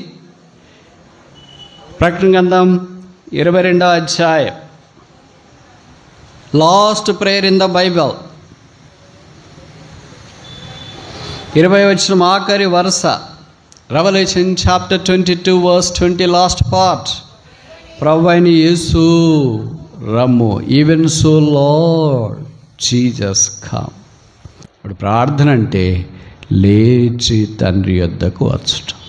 ప్రకటన గ్రంథం 22వ అధ్యాయం, last prayer in the Bible, 20వ వచనం ఆఖరి వరుస. Revelation chapter 22 verse 20 last part. ప్రభువైన అయిన యేసు రమ్ము, even so Lord Jesus come. ఇప్పుడు ప్రార్థన అంటే లేచి తండ్రి యొద్దకు వచ్చటం.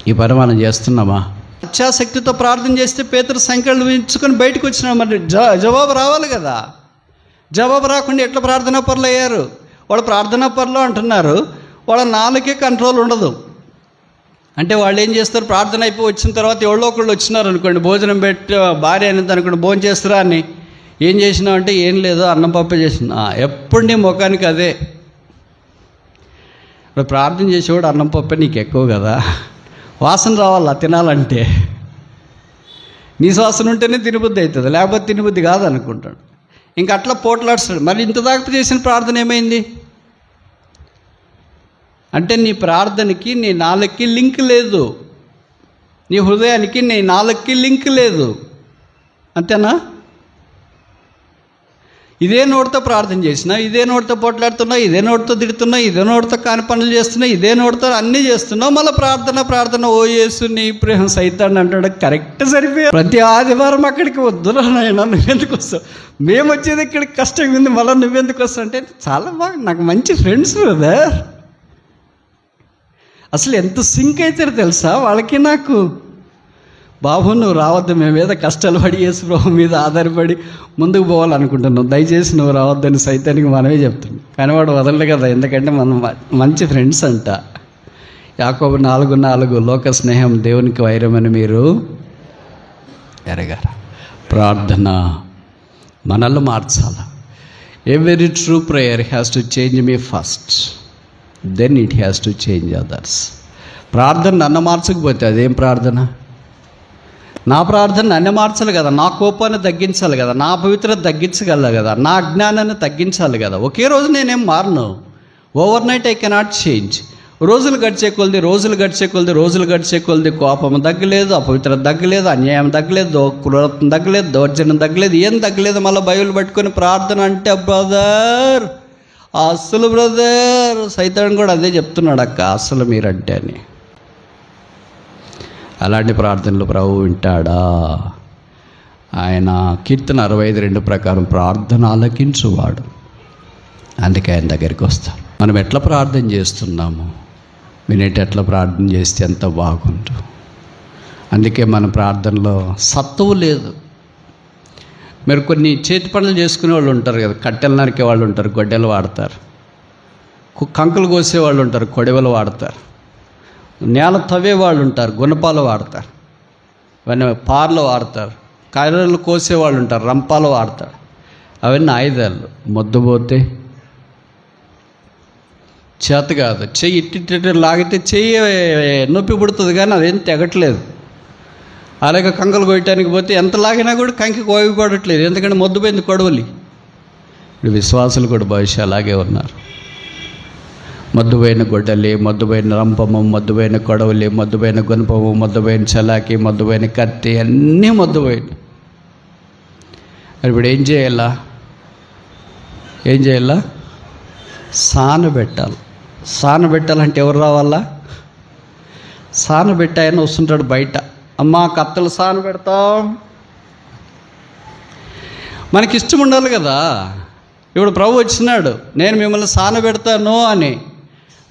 ఈ పని మనం చేస్తున్నామా? ఇచ్ఛాశక్తితో ప్రార్థన చేస్తే పేతురు సంఖ్యలు వించుకొని బయటకు వచ్చినా, మరి జవాబు రావాలి కదా. జవాబు రాకుండా ఎట్లా ప్రార్థనా పరులు అయ్యారు? వాళ్ళు ప్రార్థనా పరులు అంటున్నారు, వాళ్ళ నాలుకే కంట్రోల్ ఉండదు. అంటే వాళ్ళు ఏం చేస్తారు? ప్రార్థన అయిపోయి వచ్చిన తర్వాత ఎవరో ఒకళ్ళు వచ్చినారు అనుకోండి, భోజనం పెట్టి భార్య అనేది అనుకోండి, భోజనం చేస్తారా అని. ఏం చేసినావు అంటే ఏం లేదు, అన్నం పప్పు చేసిన. ఎప్పుడు నీ ముఖానికి అదే. ఇప్పుడు ప్రార్థన చేసేవాడు అన్నం పప్పే నీకు ఎక్కువ కదా, వాసన రావాలా తినాలంటే. నీ వాసన ఉంటేనే తినబుద్ధి అవుతుంది, లేకపోతే తినబుద్ధి కాదు అనుకుంటాడు. ఇంక అట్లా పోట్లాడుస్తాడు. మరి ఇంత దాకా చేసిన ప్రార్థన ఏమైంది అంటే, నీ ప్రార్థనకి నీ నాలుగుకి లింక్ లేదు, నీ హృదయానికి నీ నాలుగుకి లింక్ లేదు. అంతేనా? ఇదే నోటితో ప్రార్థన చేసినా, ఇదే నోటితో పోట్లాడుతున్నా, ఇదే నోటితో తిడుతున్నా, ఇదే నోటితో కాని పనులు చేస్తున్నా, ఇదే నోటితో అన్నీ చేస్తున్నావు, మళ్ళీ ప్రార్థన ఓ యేసు నీ ప్రేమ సైతాన్ని అంటాడు. కరెక్ట్ సరిపోయా. ప్రతి ఆదివారం అక్కడికి వద్దురా నాయన, నువ్వెందుకు వస్తావు? మేము వచ్చేది ఇక్కడికి కష్టంగా ఉంది, మళ్ళీ నువ్వెందుకు వస్తావు అంటే, చాలా బాగా నాకు మంచి ఫ్రెండ్స్ బ్రదర్. అసలు ఎంత సింక్ అవుతారో తెలుసా వాళ్ళకి నాకు. బాబు నువ్వు రావద్దు, మేము ఏదో కష్టాలు పడి యేసు ప్రభు మీద ఆధారపడి ముందుకు పోవాలనుకుంటున్నాం, దయచేసి నువ్వు రావద్దని సైతానికి మనమే చెప్తున్నాం. కానీ వాడు వదలడు కదా, ఎందుకంటే మనం మంచి ఫ్రెండ్స్ అంట. యాకోబు 4:4 లోక స్నేహం దేవునికి వైరమని మీరు ఎరగారు. ప్రార్థన మనల్ని మార్చాల. Every true prayer has to change me first, then it has to change others. ప్రార్థన నన్ను మార్చకపోతే అదేం ప్రార్థన? నా ప్రార్థన నన్ను మార్చాలి కదా, నా కోపాన్ని తగ్గించాలి కదా, నా పవిత్రత తగ్గించగల కదా, నా అజ్ఞానాన్ని తగ్గించాలి కదా. ఒకే రోజు నేనేం మారను. Overnight I cannot change. రోజులు గడిచే కొలది కోపం తగ్గలేదు, అపవిత్రత తగ్గలేదు, అన్యాయం తగ్గలేదు, క్రూరత్వం తగ్గలేదు, దౌర్జన్యం తగ్గలేదు, ఏం తగ్గలేదు. మళ్ళీ బైబిల్ పట్టుకొని ప్రార్థన అంటే బ్రదర్ అస్సలు బ్రదర్ సైతాన్ కూడా అదే చెప్తున్నాడు అక్క, అస్సలు మీరంటే అని. అలాంటి ప్రార్థనలు ప్రభు వింటాడా? ఆయన కీర్తన 65:2 ప్రకారం ప్రార్థన ఆలకించువాడు. అందుకే ఆయన దగ్గరికి వస్తారు. మనం ఎట్లా ప్రార్థన చేస్తున్నాము, వినేటి ఎట్లా ప్రార్థన చేస్తే ఎంత బాగుండు. అందుకే మన ప్రార్థనలో సత్తువు లేదు. మీరు కొన్ని చేతి పనులు చేసుకునే వాళ్ళు ఉంటారు కదా, కట్టెలు నరికే వాళ్ళు ఉంటారు, గొడ్డెలు వాడతారు. కంకులు కోసే వాళ్ళు ఉంటారు, కొడవలు వాడతారు. నేల తవ్వే వాళ్ళు ఉంటారు, గుణపాలు వాడతారు. ఇవన్నీ పార్లు వాడతారు. కర్రలు కోసేవాళ్ళు ఉంటారు, రంపాలు వాడతారు. అవన్నీ ఆయుధాలు. మొద్దుపోతే చేత కాదు, చెయ్యి ఇట్టి లాగితే చెయ్యి నొప్పి పుడుతుంది, కానీ అదేం తెగట్లేదు. అలాగే కంకలు కొయ్యటానికి పోతే ఎంత లాగినా కూడా కంకి కోయపడట్లేదు, ఎందుకంటే మొద్దుపోయింది కొడవలి. ఇప్పుడు విశ్వాసులు కూడా భవిష్యత్ అలాగే ఉన్నారు. మొద్దుపోయిన గొడ్డలి, మొద్దుపోయిన రంపము, మొద్దుపోయిన కొడవలి, మొద్దుపోయిన గుణపము, మొద్దుపోయిన చలాకి, మొద్దుపోయిన కత్తి, అన్నీ మొద్దుపోయిన. ఇప్పుడు ఏం చేయాలా? సానబెట్టాలి. సానబెట్టాలంటే ఎవరు రావాలా? సానబెట్టి ఆయన వస్తుంటాడు బయట, అమ్మా కత్తలు సానబెడతాం. మనకి ఇష్టం ఉండాలి కదా. ఇప్పుడు ప్రభు వచ్చినాడు, నేను మిమ్మల్ని సానబెడతాను అని.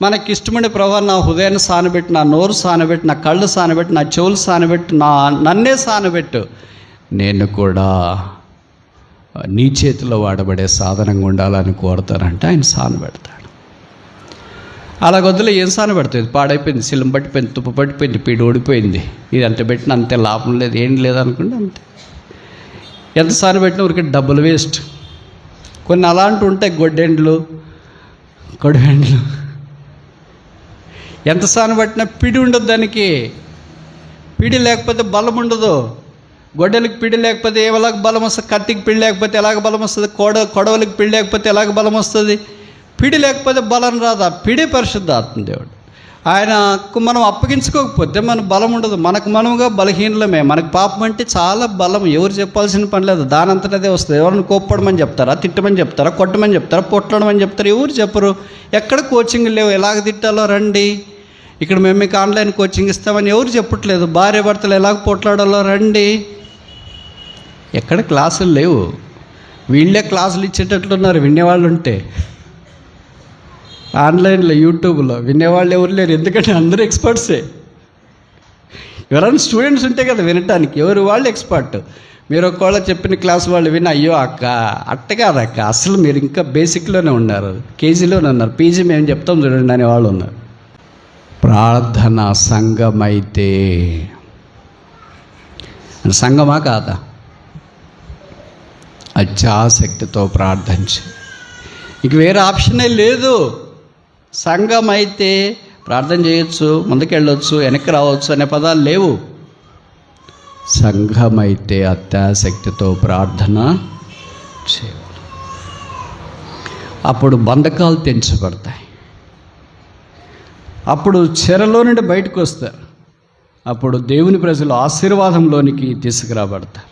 మనకి ఇష్టముండే ప్రభు నా హృదయాన్ని సానబెట్టు, నా నోరు సానబెట్టు, నా కళ్ళు సానబెట్టు, నా చెవులు సానబెట్టు, నన్నే సానబెట్టు, నేను కూడా నీ చేతిలో వాడబడే సాధనంగా ఉండాలని కోరుతారంటే ఆయన సానబెడతాడు. అలా వదిలే ఏం సానబెడుతుంది? పాడైపోయింది, శిలం పట్టిపోయింది, తుప్పు పట్టిపోయింది, పీడి ఓడిపోయింది, ఇది అంత పెట్టిన అంతే, లాభం లేదు, ఏం లేదనుకుంటే అంతే. ఎంత సానబెట్టినా ఊరికి డబ్బులు వేస్ట్. కొన్ని అలాంటి ఉంటాయి, గొడ్డెండ్లు ఎంత సానబెట్టినా పిడి ఉండదు దానికి. పిడి లేకపోతే బలం ఉండదు. గొడ్డలికి పిడి లేకపోతే ఎలాగ బలం వస్తుంది? కత్తికి పిడి లేకపోతే ఎలాగ బలం వస్తుంది? కొడవలికి పిడి లేకపోతే ఎలాగ బలం వస్తుంది? పిడి లేకపోతే బలం రాదు. ఆ పిడి పరిశుద్ధాత్మ దేవుడు. ఆయనకు మనం అప్పగించుకోకపోతే మన బలం ఉండదు. మనకు మనముగా బలహీనలమే. మనకు పాపం అంటే చాలా బలం, ఎవరు చెప్పాల్సిన పని లేదు, దానంతటదే వస్తుంది. ఎవరిని కోప్పడమని చెప్తారా, తిట్టమని చెప్తారా, కొట్టమని చెప్తారా, పొట్టడమని చెప్తారా? ఎవరు చెప్పరు. ఎక్కడ కోచింగ్ లేవు, ఎలాగ తిట్టాలో రండి, ఇక్కడ మేము మీకు ఆన్లైన్ కోచింగ్ ఇస్తామని ఎవరు చెప్పట్లేదు. భార్య భర్తలు ఎలాగ పోట్లాడాలో రండి, ఎక్కడ క్లాసులు లేవు. వీళ్ళే క్లాసులు ఇచ్చేటట్లున్నారు వినేవాళ్ళు ఉంటే. ఆన్లైన్లో యూట్యూబ్లో వినేవాళ్ళు ఎవరు లేరు, ఎందుకంటే అందరూ ఎక్స్పర్ట్సే. ఎవరైనా స్టూడెంట్స్ ఉంటే కదా వినటానికి, ఎవరు వాళ్ళు ఎక్స్పర్ట్. మీరు ఒకవేళ చెప్పిన క్లాస్ వాళ్ళు విని అయ్యో అక్క అట్ట కాదక్క, అసలు మీరు ఇంకా బేసిక్లోనే ఉన్నారు, కేజీలోనే ఉన్నారు, పీజీ మేము చెప్తాం చూడండి అనే వాళ్ళు ఉన్నారు. ప్రార్థన సంఘమైతే సంఘమా కాదా? అత్యాసక్తితో ప్రార్థించి ఇంక వేరే ఆప్షనే లేదు. సంఘం అయితే ప్రార్థన చేయొచ్చు, ముందుకెళ్ళొచ్చు, వెనక్కి రావచ్చు అనే పదాలు లేవు. సంఘం అయితే అత్యాసక్తితో ప్రార్థన చేయాలి. అప్పుడు బంధకాలు తెంచబడతాయి, అప్పుడు చెరలో నుండి బయటకు వస్తారు, అప్పుడు దేవుని ప్రజలు ఆశీర్వాదంలోనికి తీసుకురాబడతారు.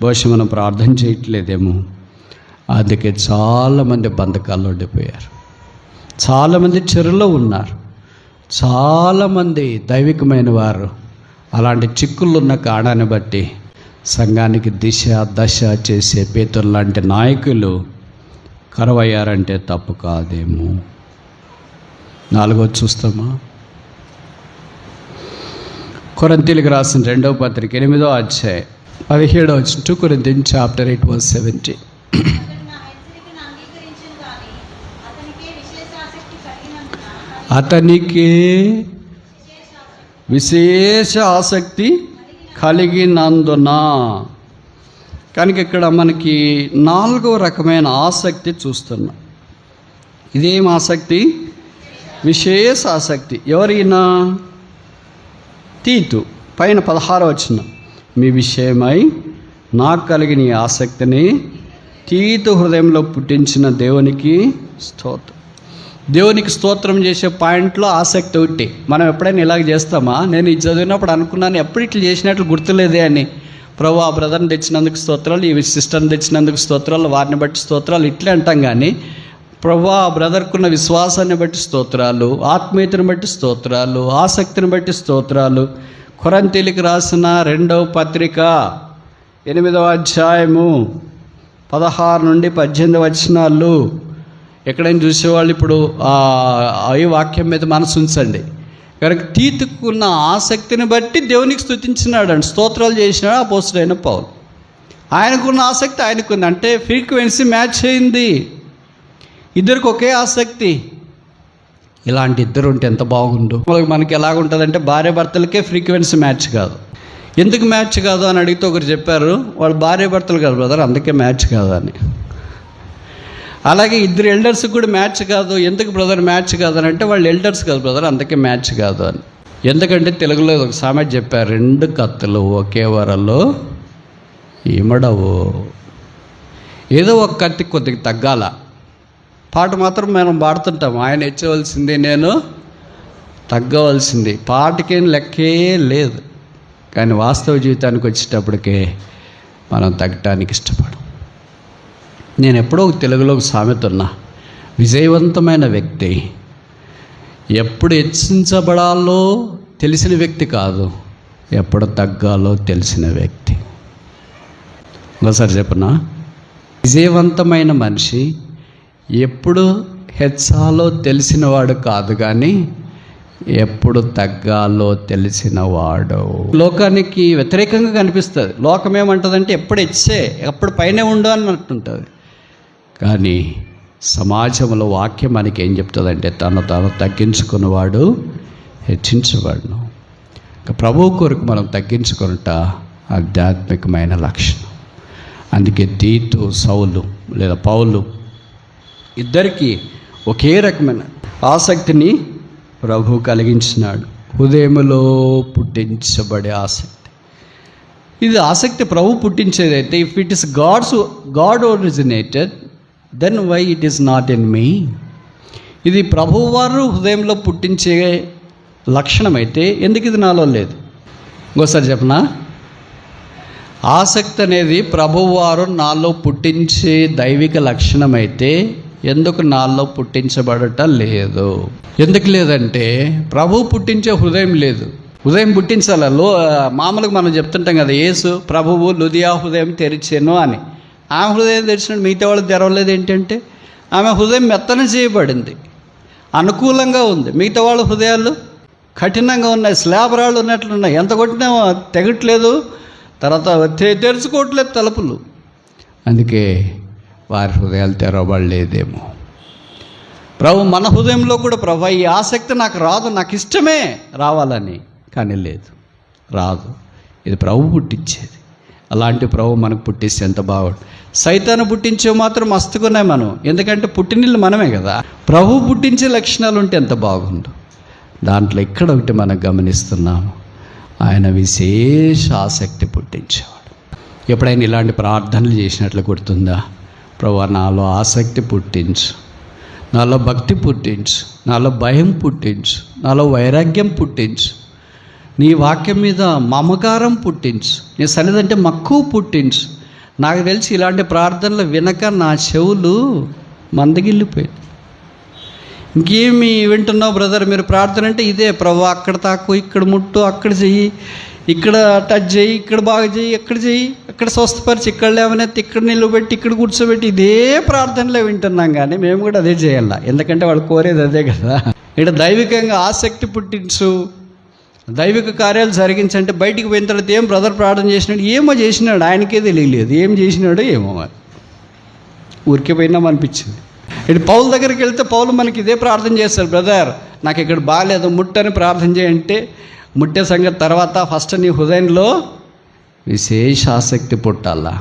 బహుశా మనం ప్రార్థన చేయట్లేదేమో, అందుకే చాలామంది బంధకాల్లో ఉండిపోయారు, చాలామంది చెరులో ఉన్నారు, చాలామంది దైవికమైన వారు అలాంటి చిక్కులు ఉన్న కారణాన్ని బట్టి సంఘానికి దిశ దశ చేసే పేతురు లాంటి నాయకులు కరువయ్యారంటే తప్పు కాదేమో. 4వ చూస్తామా? కొరింథీయులకు రాసిన 2వ పత్రిక 8వ అధ్యాయం 17వ వచనం. 2 Corinthians chapter 8 verse 17. అతనికి విశేష ఆసక్తి కలిగినందున. కనుక ఇక్కడ మనకి 4వ రకమైన ఆసక్తి చూస్తున్నాం. ఇదేం ఆసక్తి? విశేష ఆసక్తి. ఎవరైనా? తీతు పైన 16వ వచనం. మీ విషయమై నాకు కలిగిన ఈ ఆసక్తిని తీతు హృదయంలో పుట్టించిన దేవునికి స్తోత్రం. దేవునికి స్తోత్రం చేసే పాయింట్లో ఆసక్తి ఒకటి. మనం ఎప్పుడైనా ఇలాగ చేస్తామా? నేను ఇది చదివినప్పుడు అనుకున్నాను, ఎప్పుడు ఇట్లా చేసినట్లు గుర్తులేదే అని. ప్రభు ఆ బ్రదర్ని తెచ్చినందుకు స్తోత్రాలు, ఈ సిస్టర్ని తెచ్చినందుకు స్తోత్రాలు, వారిని బట్టి స్తోత్రాలు ఇట్లే అంటాం. కానీ ప్రభు ఆ బ్రదర్కున్న విశ్వాసాన్ని బట్టి స్తోత్రాలు, ఆత్మీయతను బట్టి స్తోత్రాలు, ఆసక్తిని బట్టి స్తోత్రాలు. కొరింథీయులకు రాసిన 2వ పత్రిక 8వ అధ్యాయము 16 నుండి 18 వచనాలు. ఎక్కడైనా చూసేవాళ్ళు ఇప్పుడు ఈ వాక్యం మీద మనసు ఉంచండి. కనుక తీతుకున్న ఆసక్తిని బట్టి దేవునికి స్తుతించినాడు అండి, స్తోత్రాలు చేసినాడు అపోస్తలుడైన పౌలు. ఆయనకున్న ఆసక్తి ఆయనకుంది, అంటే ఫ్రీక్వెన్సీ మ్యాచ్ అయింది. ఇద్దరికి ఒకే ఆసక్తి. ఇలాంటి ఇద్దరు ఉంటే ఎంత బాగుండు. మనకి ఎలాగుంటుందంటే భార్య భర్తలకే ఫ్రీక్వెన్సీ మ్యాచ్ కాదు. ఎందుకు మ్యాచ్ కాదు అని అడిగితే ఒకరు చెప్పారు, వాళ్ళు భార్య భర్తలు కాదు బ్రదర్, అందుకే మ్యాచ్ కాదు అని. అలాగే ఇద్దరు ఎల్డర్స్కి కూడా మ్యాచ్ కాదు. ఎందుకు బ్రదర్ మ్యాచ్ కాదు అని అంటే వాళ్ళు ఎల్డర్స్ కాదు బ్రదర్, అందుకే మ్యాచ్ కాదు అని. ఎందుకంటే తెలుగులో ఒక సామెత చెప్పారు, 2 కత్తులు ఒకే వరలో ఇమడవు. ఏదో ఒక కత్తి కొద్దిగా తగ్గాల. పాట మాత్రం మనం పాడుతుంటాం, ఆయన హెచ్చవలసింది నేను తగ్గవలసింది. పాటకేం లెక్కే లేదు. కానీ వాస్తవ జీవితానికి వచ్చేటప్పటికే మనం తగ్గటానికి ఇష్టపడం. నేను ఎప్పుడో తెలుగులో ఒక సామెత ఉన్నా, విజయవంతమైన వ్యక్తి ఎప్పుడు హెచ్చించబడాలో తెలిసిన వ్యక్తి కాదు, ఎప్పుడు తగ్గాలో తెలిసిన వ్యక్తి. ఒకసారి చెప్పనా? విజయవంతమైన మనిషి ఎప్పుడు హెచ్చాలో తెలిసినవాడు కాదు, కానీ ఎప్పుడు తగ్గాలో తెలిసిన వాడు. లోకానికి వ్యతిరేకంగా కనిపిస్తుంది. లోకం ఏమంటుందంటే ఎప్పుడు హెచ్చే, ఎప్పుడు పైనే ఉండు అన్నట్టుంటుంది. కానీ సమాజంలో వాక్యం మనకి ఏం చెప్తుందంటే తను తగ్గించుకున్నవాడు హెచ్చించబడును. ప్రభువు కొరకు మనం తగ్గించుకున్నట ఆధ్యాత్మికమైన లక్షణం. అందుకే తీతు, సౌలు లేదా పౌలు ఇద్దరికీ ఒకే రకమైన ఆసక్తిని ప్రభు కలిగించినాడు. హృదయములో పుట్టించబడే ఆసక్తి. ఇది ఆసక్తి ప్రభు పుట్టించేదైతే, if it is God originated, then why it is not in me. ఇది ప్రభువారు హృదయంలో పుట్టించే లక్షణం అయితే ఎందుకు ఇది నాలో లేదు? ఇంకోసారి చెప్పనా? ఆసక్తి అనేది ప్రభువారు నాలో పుట్టించే దైవిక లక్షణం అయితే ఎందుకు నాలో పుట్టించబడటం లేదు? ఎందుకు లేదంటే ప్రభు పుట్టించే హృదయం లేదు. హృదయం పుట్టించాల. మామూలుగా మనం చెప్తుంటాం కదా, యేసు ప్రభువు లుదియా హృదయం తెరిచాను అని. ఆమె హృదయం తెరిచినట్టు మిగతా వాళ్ళు తెరవలేదు. ఏంటంటే ఆమె హృదయం మెత్తన చేయబడింది, అనుకూలంగా ఉంది. మిగతా వాళ్ళ హృదయాలు కఠినంగా ఉన్నాయి, స్లాబ్ రాళ్ళు ఉన్నట్లున్నాయి. ఎంత కొట్టినా తెగట్లేదు, తర్వాత తెరుచుకోవట్లేదు తలుపులు. అందుకే వారి హృదయాలు తెరవబడలేదేమో. ప్రభు మన హృదయంలో కూడా ప్రభు ఈ ఆసక్తి నాకు రాదు, నాకు ఇష్టమే రావాలని, కానీ లేదు, రాదు. ఇది ప్రభు పుట్టించేది. అలాంటి ప్రభు మనకు పుట్టిస్తే ఎంత బాగుండు. సైతాను పుట్టించే మాత్రం మస్తుకున్నాయి మనం, ఎందుకంటే పుట్టినిల్లు మనమే కదా. ప్రభు పుట్టించే లక్షణాలు ఉంటే ఎంత బాగుండు. దాంట్లో ఇక్కడ ఒకటి మనం గమనిస్తున్నాము, ఆయన విశేష ఆసక్తి పుట్టించేవాడు. ఎప్పుడైనా ఇలాంటి ప్రార్థనలు చేసినట్లు గుర్తుందా? ప్రభువా నాలో ఆసక్తి పుట్టించు, నాలో భక్తి పుట్టించు, నాలో భయం పుట్టించు, నాలో వైరాగ్యం పుట్టించు, నీ వాక్యం మీద మమకారం పుట్టించు, నీ సన్నిధంటే మక్కువ పుట్టించు. నాకు తెలిసి ఇలాంటి ప్రార్థనలు వినక నా చెవులు మందగిల్లిపోయింది. ఇంకేమి వింటున్నావు బ్రదర్ మీరు ప్రార్థన అంటే ఇదే, ప్రభు అక్కడ తాకు, ఇక్కడ ముట్టు, అక్కడ చెయ్యి, ఇక్కడ టచ్ చేయి, ఇక్కడ బాగా చెయ్యి, ఎక్కడ చెయ్యి, అక్కడ స్వస్థపరిచి, ఇక్కడ లేవనెత్తి, ఇక్కడ నిలబెట్టి, ఇక్కడ కూర్చోబెట్టి, ఇదే ప్రార్థనలే వింటున్నాం. కానీ మేము కూడా అదే చేయాల, ఎందుకంటే వాళ్ళు కోరేది అదే కదా. ఇక్కడ దైవికంగా ఆసక్తి పుట్టించు, దైవిక కార్యాలు జరిగించంటే బయటికి పోయిన తర్వాత ఏం బ్రదర్ ప్రార్థన చేసినాడు, ఏమో చేసినాడు, ఆయనకే తెలియలేదు ఏం చేసినాడో ఏమో, ఊరికే పోయినాం అనిపించింది. ఇటు పౌలు దగ్గరికి వెళ్తే పౌలు మనకి ఇదే ప్రార్థన చేస్తాడు, బ్రదర్ నాకు ఇక్కడ బాగాలేదు ముట్టని ప్రార్థన చేయంటే, ముట్టే సంగతి తర్వాత ఫస్ట్ నీ హృదయంలో విశేష ఆసక్తి పుట్టాలా.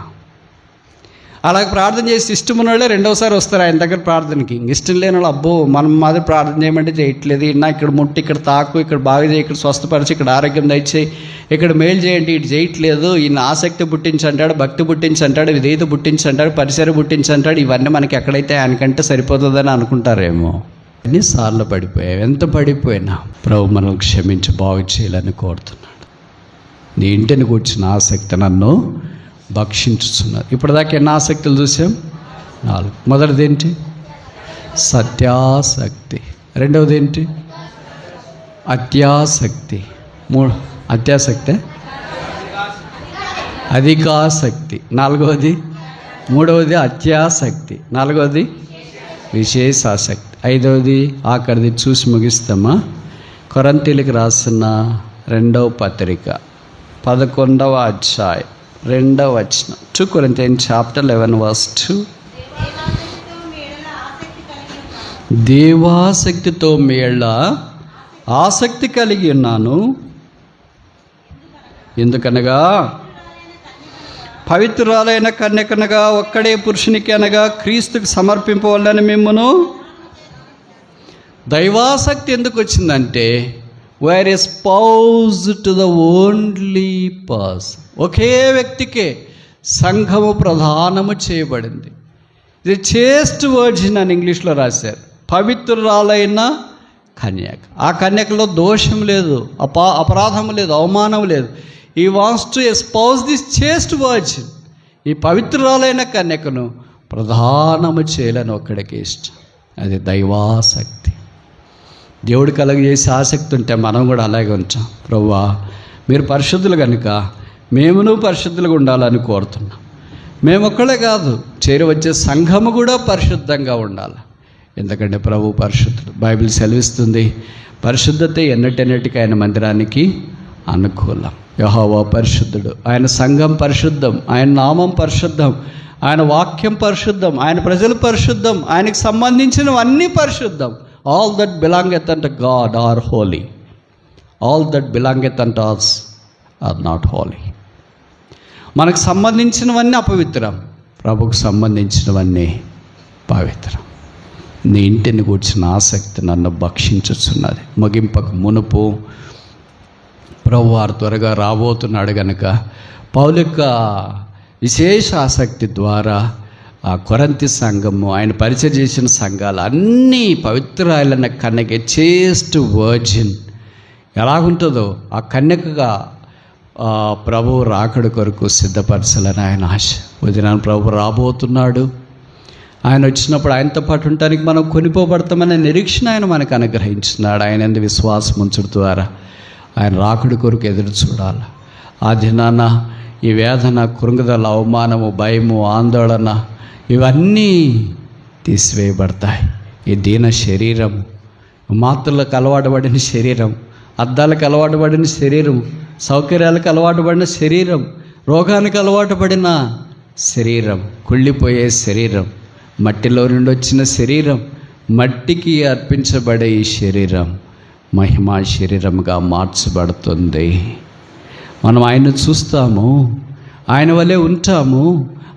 అలాగే ప్రార్థన చేసి ఇష్టం ఉన్నవాళ్ళే రెండోసారి వస్తారు ఆయన దగ్గర ప్రార్థనకి. ఇష్టం లేని వాళ్ళు అబ్బో మనం మాదిరి ప్రార్థన చేయమంటే చేయట్లేదు, ఇన్నా ఇక్కడ ముట్టి, ఇక్కడ తాకు, ఇక్కడ బాగా చేయి, ఇక్కడ స్వస్థపరిచి, ఇక్కడ ఆరోగ్యం దయచేయి, ఇక్కడ మేలు చేయండి, ఇటు చేయట్లేదు. ఈయన ఆసక్తి పుట్టించంటాడు, భక్తి పుట్టించంటాడు, విధేయత పుట్టించంటాడు, పరిసర పుట్టించంటాడు. ఇవన్నీ మనకి ఎక్కడైతే ఆయనకంటే సరిపోతుందని అనుకుంటారేమో. ఎన్నిసార్లు పడిపోయావు, ఎంత పడిపోయినా ప్రభు మనల్ని క్షమించి బాగు చేయాలని కోరుతున్నాడు. నీ ఇంటిని కూర్చున్న ఆసక్తి నన్ను భక్షించుతున్నారు. ఇప్పటిదాకా ఎన్ని ఆసక్తులు చూసాం? 4. మొదటిది ఏంటి? సత్యాసక్తి. రెండవది ఏంటి? అత్యాసక్తి. అత్యాసక్తి, అధికాసక్తి. మూడవది అత్యాసక్తి. 4వది విశేషాసక్తి. 5వది ఆఖరిది చూసి ముగిస్తామా? కొరింథీయులకు రాసిన 2వ పత్రిక 11వ అధ్యాయం 2వ వచనం. 2 Corinthians chapter 11 verse 2. దేవాసక్తితో మేళ ఆసక్తి కలిగి ఉన్నాను, ఎందుకనగా పవిత్రురాలైన కన్యకనగా ఒక్కడే పురుషునికి అనగా క్రీస్తుకు సమర్పింపవాలని మిమ్మును. దైవాసక్తి ఎందుకు వచ్చిందంటే were espouse to the only person. ఒకే వ్యక్తికే సంఘము ప్రధానము చేయబడింది. ఇది చేస్ట్ వర్జిన్ అని ఇంగ్లీష్లో రాశారు. పవిత్రురాలైన కన్యక. ఆ కన్యకలో దోషం లేదు, అపరాధం లేదు, అవమానం లేదు. He wants to espouse this chaste virgin. ఈ పవిత్రురాలైన కన్యకను ప్రధానము చేయాలని ఒక్కడికి ఇష్టం. అది దైవాసక్తి. దేవుడు కలుగజేసే ఆసక్తి ఉంటే మనం కూడా అలాగే ఉంటాం. ప్రభువా మీరు పరిశుద్ధులు కనుక మేమును పరిశుద్ధులుగా ఉండాలని కోరుతున్నాం. మేము ఒక్కడే కాదు, చేరి వచ్చే సంఘము కూడా పరిశుద్ధంగా ఉండాలి. ఎందుకంటే ప్రభు పరిశుద్ధుడు. బైబిల్ సెలవిస్తుంది పరిశుద్ధతే ఎన్నటెన్నటికి ఆయన మందిరానికి అనుకూలం. యెహోవా పరిశుద్ధుడు, ఆయన సంఘం పరిశుద్ధం, ఆయన నామం పరిశుద్ధం, ఆయన వాక్యం పరిశుద్ధం, ఆయన ప్రజలు పరిశుద్ధం, ఆయనకు సంబంధించినవన్నీ పరిశుద్ధం. All that belongeth unto God are holy, all that belongeth unto us are not Holi. మనకు సంబంధించినవన్నీ అపవిత్రం, ప్రభుకు సంబంధించినవన్నీ పవిత్రం. నీ ఇంటిని కూర్చున్న ఆసక్తి నన్ను భక్షించుచున్నది. ముగింపకు మునుపు ప్రభువారు త్వరగా రాబోతున్నాడు కనుక పౌలు యొక్క విశేష ఆసక్తి ద్వారా ఆ కొరింథీ సంఘము, ఆయన పరిచయం చేసిన సంఘాలు అన్నీ పవిత్రాలైన కన్యక, చేస్ట్ వర్జిన్ ఎలాగుంటుందో ఆ కన్యకగా ప్రభువు రాకడ కొరకు సిద్ధపరచాలని ఆయన ఆశ. వదినాను ప్రభు రాబోతున్నాడు, ఆయన వచ్చినప్పుడు ఆయనతో పాటు ఉండటానికి మనం కొనిపోబడతామనే నిరీక్షణ ఆయన మనకు అనుగ్రహించున్నాడు. ఆయన యందు విశ్వాసం ఉంచడం ద్వారా ఆయన రాకడ కొరకు ఎదురు చూడాలి. ఆ దినాన ఈ వేదన, కృంగుదల, అవమానము, భయము, ఆందోళన ఇవన్నీ తీసివేయబడతాయి. ఈ దీన శరీరం, మాత్రలకు అలవాటు పడిన శరీరం, అద్దాలకు అలవాటు పడిన శరీరం, సౌకర్యాలకు అలవాటు పడిన శరీరం, రోగానికి అలవాటు పడిన శరీరం, కుళ్ళిపోయే శరీరం, మట్టిలో నుండి వచ్చిన శరీరం, మట్టికి అర్పించబడే ఈ శరీరం మహిమా శరీరంగా మార్చబడుతుంది. మనం ఆయన చూస్తాము, ఆయన వలె ఉంటాము,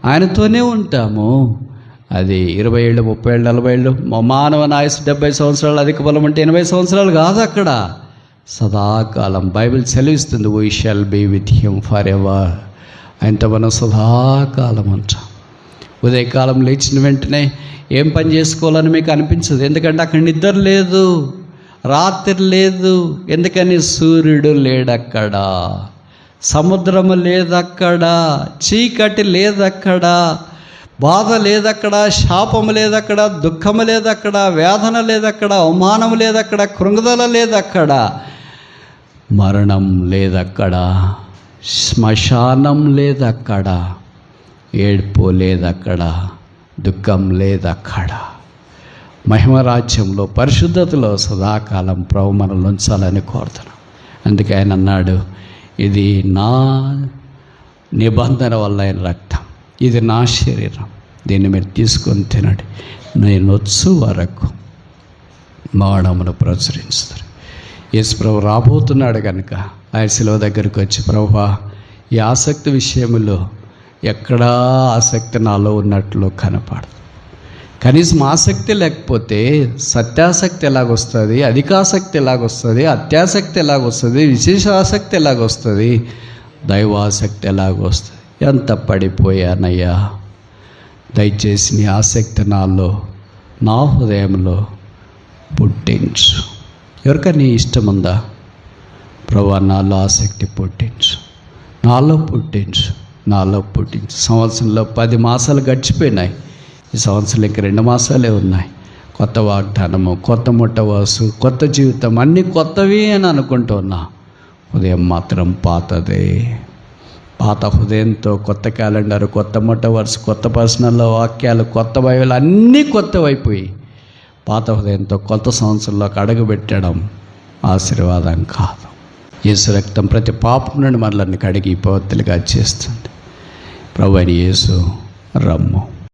ఆయనతోనే ఉంటాము. అది 20 ఏళ్ళు, 30 ఏళ్ళు, 40 ఏళ్ళు, మానవ ఆయుసు 70 సంవత్సరాలు, అధిక బలం అంటే 80 సంవత్సరాలు కాదు. అక్కడ సదాకాలం బైబిల్ సెలవిస్తుంది, we shall be with him for ever. ఆయనతో మనం సదాకాలం ఉంటాం. ఉదయకాలం లేచిన వెంటనే ఏం పని చేసుకోవాలని మీకు అనిపించదు, ఎందుకంటే అక్కడ నిద్ర లేదు, రాత్రి లేదు. ఎందుకని? సూర్యుడు లేడక్కడ, సముద్రము లేదక్కడ, చీకటి లేదక్కడ, బాధ లేదక్కడ, శాపము లేదక్కడ, దుఃఖము లేదక్కడ, వేదన లేదక్కడ, అవమానం లేదక్కడ, కృంగుదల లేదక్కడ, మరణం లేదక్కడ, శ్మశానం లేదక్కడ, ఏడ్పు లేదక్కడ, దుఃఖం లేదక్కడ. మహిమరాజ్యంలో, పరిశుద్ధతలో సదాకాలం ప్రభు మనల్ని ఉంచాలని కోరుతున్నాం. అందుకే ఆయన అన్నాడు, ఇది నా నిబంధన వల్ల అయిన రక్తం, ఇది నా శరీరం, దీన్ని మీరు తీసుకొని తినండి, నేను వచ్చు వరకు మానవును ప్రచురించుతారు. యేసు ప్రభు రాబోతున్నాడు కనుక ఆయన శిలువ దగ్గరికి వచ్చి, ప్రభువా ఈ ఆసక్తి విషయంలో ఎక్కడా ఆసక్తి నాలో ఉన్నట్లు కనపడదు. కనీసం ఆసక్తి లేకపోతే సత్యాసక్తి ఎలాగొస్తుంది, అధికాసక్తి ఎలాగొస్తుంది, అత్యాసక్తి ఎలాగొస్తుంది, విశేష ఆసక్తి ఎలాగొస్తుంది, దైవాసక్తి ఎలాగొస్తుంది? ఎంత పడిపోయానయ్యా! దయచేసి నీ ఆసక్తి నాలో, నా హృదయంలో పుట్టించు. ఎవరికైనా ఇష్టం ఉందా? ప్రభువా నాలో ఆసక్తి పుట్టించు, నాలో పుట్టించు, నాలో పుట్టించు. సంవత్సరంలో 10 మాసాలు గడిచిపోయినాయి, ఈ సంవత్సరం ఇంక 2 మాసాలే ఉన్నాయి. కొత్త వాగ్దానము, కొత్త ముట్టవాసు, కొత్త జీవితం, అన్నీ కొత్తవి అని అనుకుంటున్నా. ఉదయం మాత్రం పాతదే. పాత హృదయంతో కొత్త క్యాలెండర్, కొత్త ముట్టవరుసు, కొత్త పర్సనల్లో వాక్యాలు, కొత్త బైబిల్ అన్నీ కొత్తవైపోయి పాత హృదయంతో కొత్త సంవత్సరంలోకి అడుగు పెట్టడం ఆశీర్వాదం కాదు. యేసు రక్తం ప్రతి పాపం నుండి మనల్ని కడిగి పవిత్రులుగా చేస్తుంది. ప్రభువైన యేసు రమ్ము.